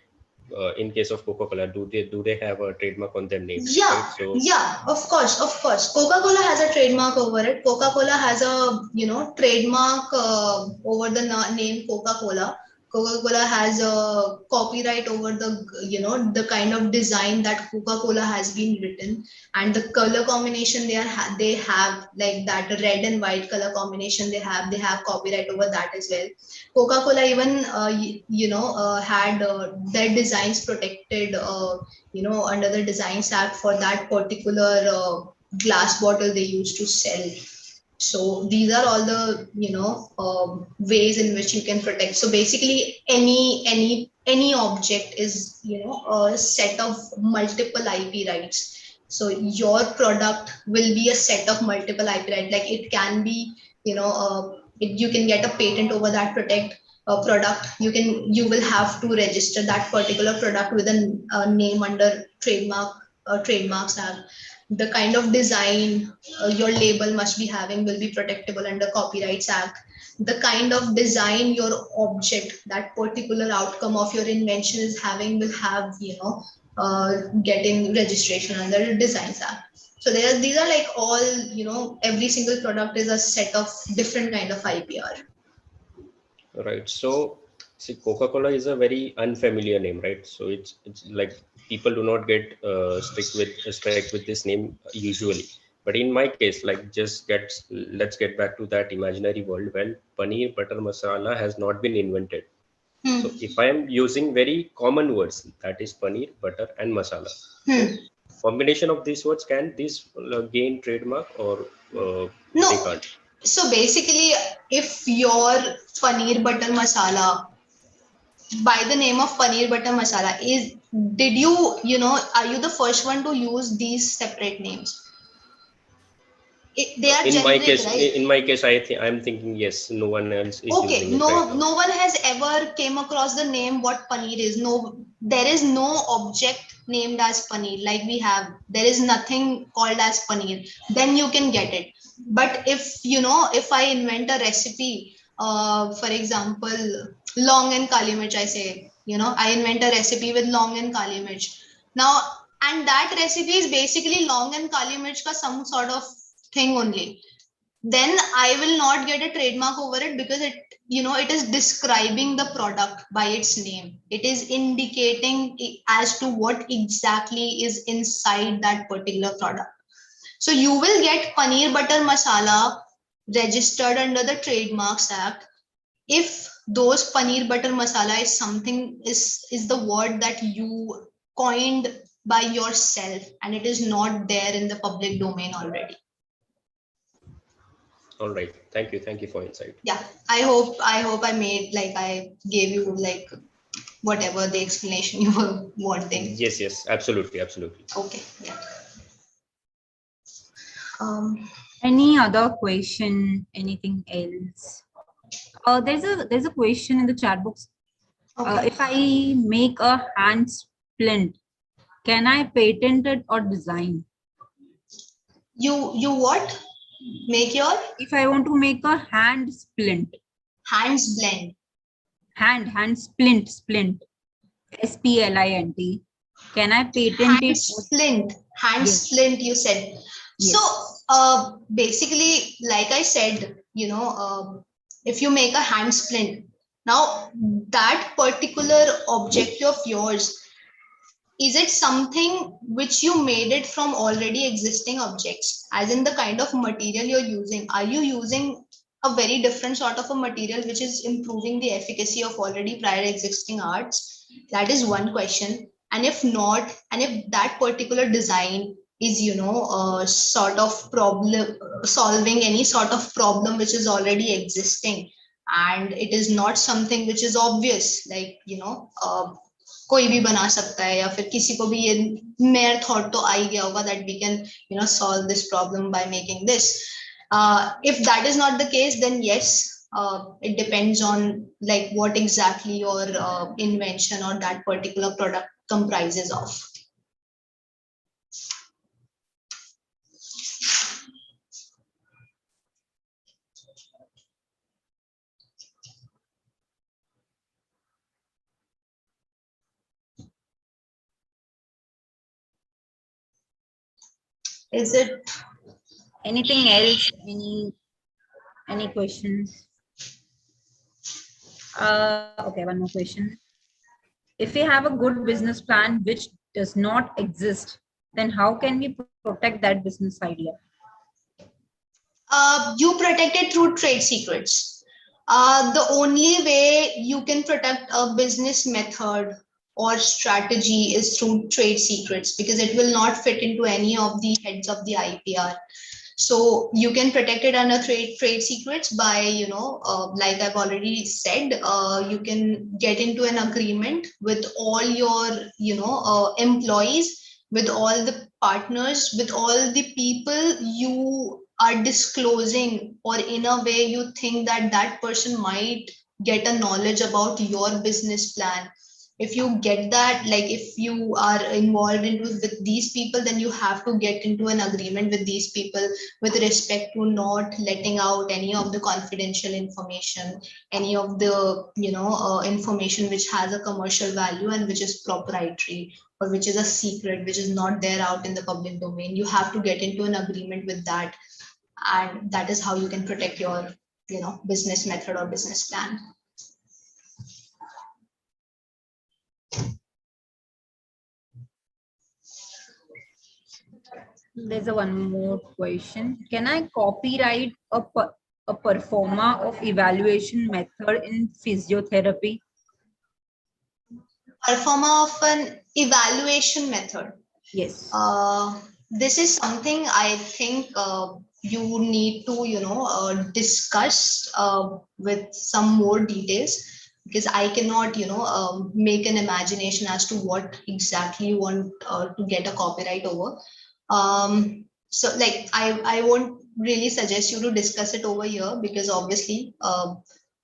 [SPEAKER 4] in case of Coca-Cola, do they have a trademark on their name?
[SPEAKER 3] Yeah,
[SPEAKER 4] right? So
[SPEAKER 3] yeah, of course. Coca-Cola has a trademark over it. Coca-Cola has a trademark over the name Coca-Cola. Coca-Cola has a copyright over the the kind of design that Coca-Cola has been written, and the color combination they have, like that red and white color combination they have copyright over that as well. Coca-Cola even had their designs protected under the Designs Act for that particular glass bottle they used to sell. So these are all the ways in which you can protect. So basically, any object is a set of multiple IP rights. So your product will be a set of multiple IP rights. Like it can be you can get a patent over that product. You will have to register that particular product with a name under Trademarks Act. The kind of design your label must be having will be protectable under Copyrights Act. The kind of design your object, that particular outcome of your invention is having, will have getting registration under the Designs Act. So these are like all every single product is a set of different kind of IPR.
[SPEAKER 4] Right. So, see, Coca-Cola is a very unfamiliar name, right? So it's like people do not get strike with this name usually. But in my case, like let's get back to that imaginary world when paneer butter masala has not been invented. So if I am using very common words, that is paneer, butter, and masala. So combination of these words, can these gain trademark or
[SPEAKER 3] No.
[SPEAKER 4] they can't?
[SPEAKER 3] So basically, if your paneer butter masala by the name of paneer butter masala are you the first one to use these separate names? They are generic, right?
[SPEAKER 4] In my case, I'm thinking yes, no one else is
[SPEAKER 3] Okay,
[SPEAKER 4] using it right now.
[SPEAKER 3] no one has ever came across the name what paneer is. No, there is no object named as paneer like we have. There is nothing called as paneer. Then you can get it. But if I invent a recipe, for example, long and kali mirch, I say, I invent a recipe with long and kali mirch. Now, and that recipe is basically long and kali mirch ka some sort of thing only. Then I will not get a trademark over it because it is describing the product by its name. It is indicating as to what exactly is inside that particular product. So you will get paneer butter masala registered under the Trademarks Act if those paneer butter masala is something is the word that you coined by yourself and it is not there in the public domain already.
[SPEAKER 4] All right, thank you for insight.
[SPEAKER 3] Yeah, I hope I made, like, I gave you like whatever the explanation you were wanting.
[SPEAKER 4] Yes, absolutely.
[SPEAKER 3] Okay, yeah.
[SPEAKER 1] Any other question? Anything else? There's a question in the chat box.
[SPEAKER 3] Okay.
[SPEAKER 1] If I make a hand splint, can I patent it or design?
[SPEAKER 3] You what? Make your
[SPEAKER 1] If I want to make a hand splint.
[SPEAKER 3] hands blend.
[SPEAKER 1] Hand splint. SPLINT. Can I patent
[SPEAKER 3] Hand
[SPEAKER 1] it?
[SPEAKER 3] splint.
[SPEAKER 1] Yes.
[SPEAKER 3] Splint, you said.
[SPEAKER 1] Yes.
[SPEAKER 3] So basically, like I said, if you make a hand splint, now that particular object of yours, is it something which you made it from already existing objects, as in the kind of material you're using? Are you using a very different sort of a material which is improving the efficacy of already prior existing arts? That is one question. And if not, and if that particular design is sort of problem solving any sort of problem which is already existing, and it is not something which is obvious, like कोई भी बना सकता है या फिर किसी को भी ये mere thought तो आ ही गया होगा that we can solve this problem by making this. If that is not the case, then yes, it depends on like what exactly your invention or that particular product comprises of. Is it
[SPEAKER 1] Anything else? Any questions? Okay, one more question. If we have a good business plan which does not exist, then how can we protect that business idea?
[SPEAKER 3] You protect it through trade secrets. The only way you can protect a business method or strategy is through trade secrets, because it will not fit into any of the heads of the IPR. So you can protect it under trade secrets by, like I've already said, you can get into an agreement with all your, employees, with all the partners, with all the people you are disclosing, or in a way you think that that person might get a knowledge about your business plan. If you get that, like if you are involved into with these people, then you have to get into an agreement with these people with respect to not letting out any of the confidential information, any of the information which has a commercial value and which is proprietary, or which is a secret, which is not there out in the public domain. You have to get into an agreement with that, and that is how you can protect your business method or business plan.
[SPEAKER 1] There's one more question. Can I copyright a performer of evaluation method in physiotherapy?
[SPEAKER 3] Performer of an evaluation method.
[SPEAKER 1] Yes.
[SPEAKER 3] This is something I think you need to discuss with some more details, because I cannot make an imagination as to what exactly you want to get a copyright over. So like I won't really suggest you to discuss it over here, because obviously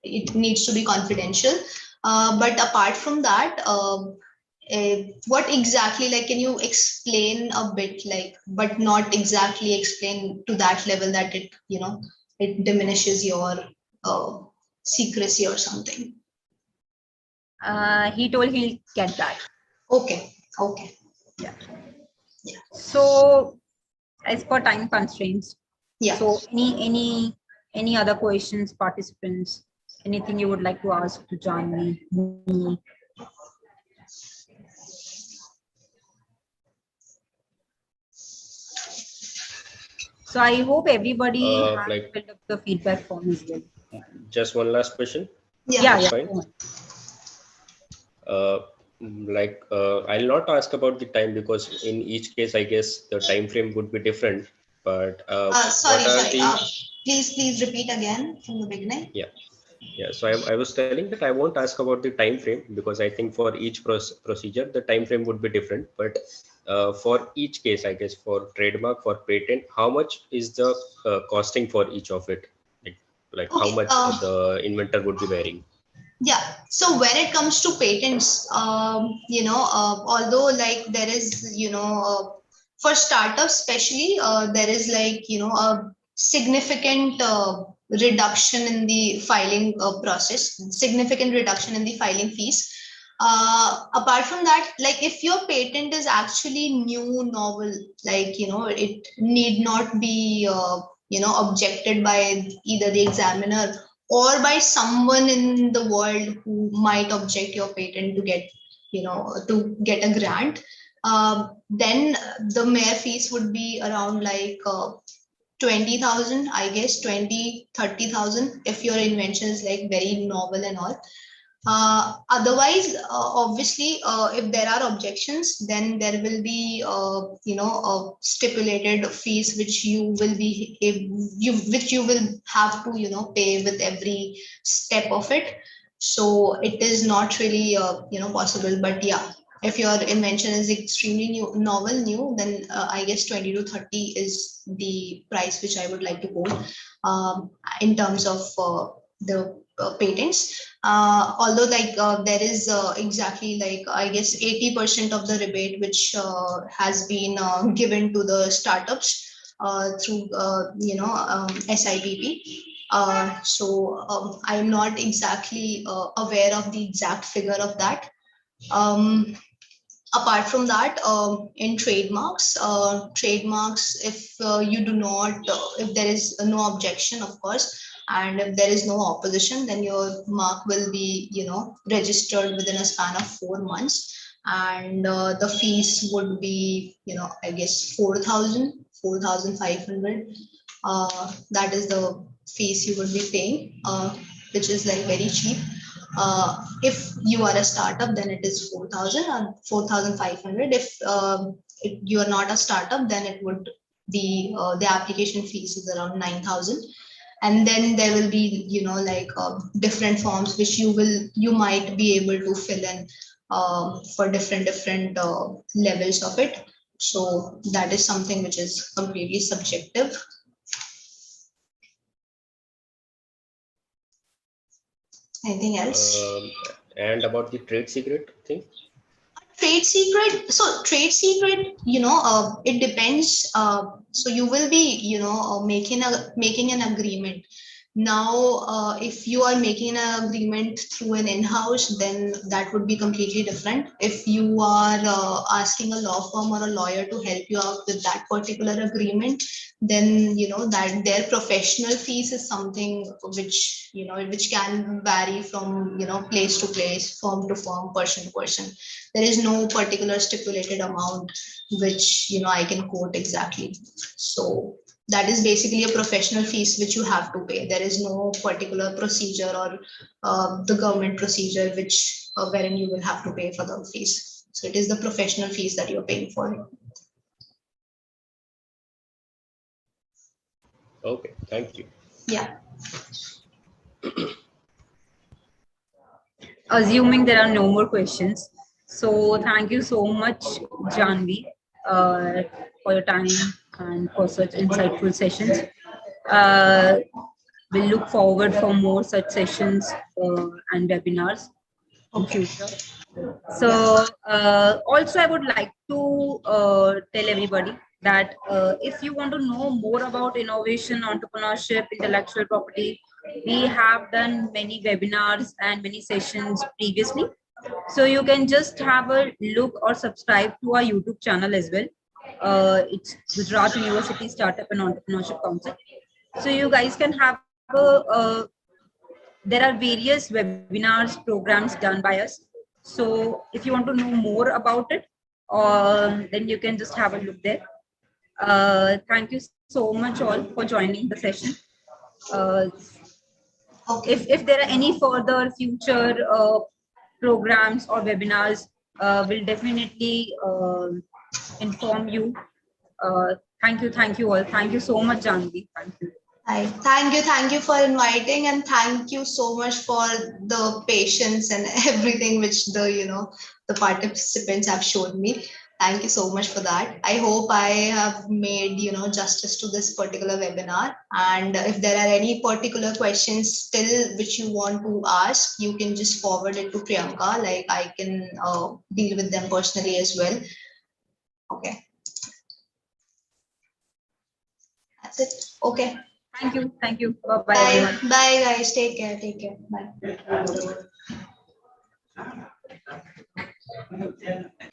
[SPEAKER 3] it needs to be confidential. But apart from that, what exactly, like, can you explain a bit, like, but not exactly explain to that level that it diminishes your secrecy or something?
[SPEAKER 1] He told he'll get that.
[SPEAKER 3] Okay.
[SPEAKER 1] Yeah.
[SPEAKER 3] Yeah.
[SPEAKER 1] So, as per time constraints,
[SPEAKER 3] Yeah.
[SPEAKER 1] so any other questions, participants? Anything you would like to ask to join me? So I hope everybody has
[SPEAKER 4] like-
[SPEAKER 1] filled up the feedback form as well.
[SPEAKER 4] Just one last question.
[SPEAKER 3] Yeah.
[SPEAKER 4] That's fine. I'll not ask about the time, because in each case, I guess the time frame would be different. But
[SPEAKER 3] Sorry. Please repeat again from the beginning.
[SPEAKER 4] Yeah. So I was telling that I won't ask about the time frame, because I think for each procedure, the time frame would be different. But for each case, I guess for trademark, for patent, how much is the costing for each of it? Like
[SPEAKER 3] Okay,
[SPEAKER 4] how much the inventor would be bearing?
[SPEAKER 3] Yeah. So when it comes to patents, although like there is, for startups especially, there is like, a significant reduction in the filing process, significant reduction in the filing fees. Apart from that, like if your patent is actually new, novel, like, it need not be, objected by either the examiner or by someone in the world who might object your patent to get a grant, then the mere fees would be around like 20,000, I guess, 20-30,000 if your invention is like very novel and all. Otherwise, obviously, if there are objections, then there will be, stipulated fees which you will be which you will have to, pay with every step of it. So it is not really, possible. But yeah, if your invention is extremely new, then I guess 20 to 30 is the price which I would like to quote in terms of the patents. Although like there is exactly like I guess 80% of the rebate which has been given to the startups through SIPP. So I'm not exactly aware of the exact figure of that. Apart from that, in trademarks, if you do not, if there is no objection, of course, and if there is no opposition, then your mark will be, registered within a span of 4 months. And the fees would be, I guess 4,500. That is the fees you would be paying, which is like very cheap. If you are a startup, then it is 4,000 or 4,500. If you are not a startup, then it would the application fees is around 9,000. And then there will be, you know, like different forms which you might be able to fill in for different levels of it. So that is something which is completely subjective. Anything else?
[SPEAKER 4] And about the trade secret thing?
[SPEAKER 3] Trade secret. So trade secret, you know, it depends. So you will be, you know, making an agreement. Now, if you are making an agreement through an in-house, then that would be completely different. If you are asking a law firm or a lawyer to help you out with that particular agreement, then, you know, that their professional fees is something which, you know, which can vary from, you know, place to place, firm to firm, person to person. There is no particular stipulated amount which, you know, I can quote exactly. So that is basically a professional fees which you have to pay. There is no particular procedure or the government procedure which wherein you will have to pay for the fees. So it is the professional fees that you're paying for.
[SPEAKER 4] Okay, thank you.
[SPEAKER 3] Yeah.
[SPEAKER 1] Assuming there are no more questions. So thank you so much, Janvi, for your time and for such insightful sessions. We'll look forward for more such sessions and webinars in future. So also I would like to tell everybody that if you want to know more about innovation, entrepreneurship, intellectual property, we have done many webinars and many sessions previously. So you can just have a look or subscribe to our YouTube channel as well. It's Gujarat University Startup and Entrepreneurship Council. So you guys can have there are various webinars programs done by us. So if you want to know more about it, then you can just have a look there. Thank you so much all for joining the session. If there are any further future programs or webinars, we'll definitely inform you. Thank you all. Thank you so much, Janvi. Thank you.
[SPEAKER 3] Thank you for inviting, and thank you so much for the patience and everything which the participants have shown me. Thank you so much for that. I hope I have made justice to this particular webinar. And if there are any particular questions still which you want to ask, you can just forward it to Priyanka. Like I can deal with them personally as well. Okay. That's it. Okay.
[SPEAKER 1] Thank you. Bye
[SPEAKER 3] Bye.
[SPEAKER 1] everyone.
[SPEAKER 3] Bye guys. Take care. Bye.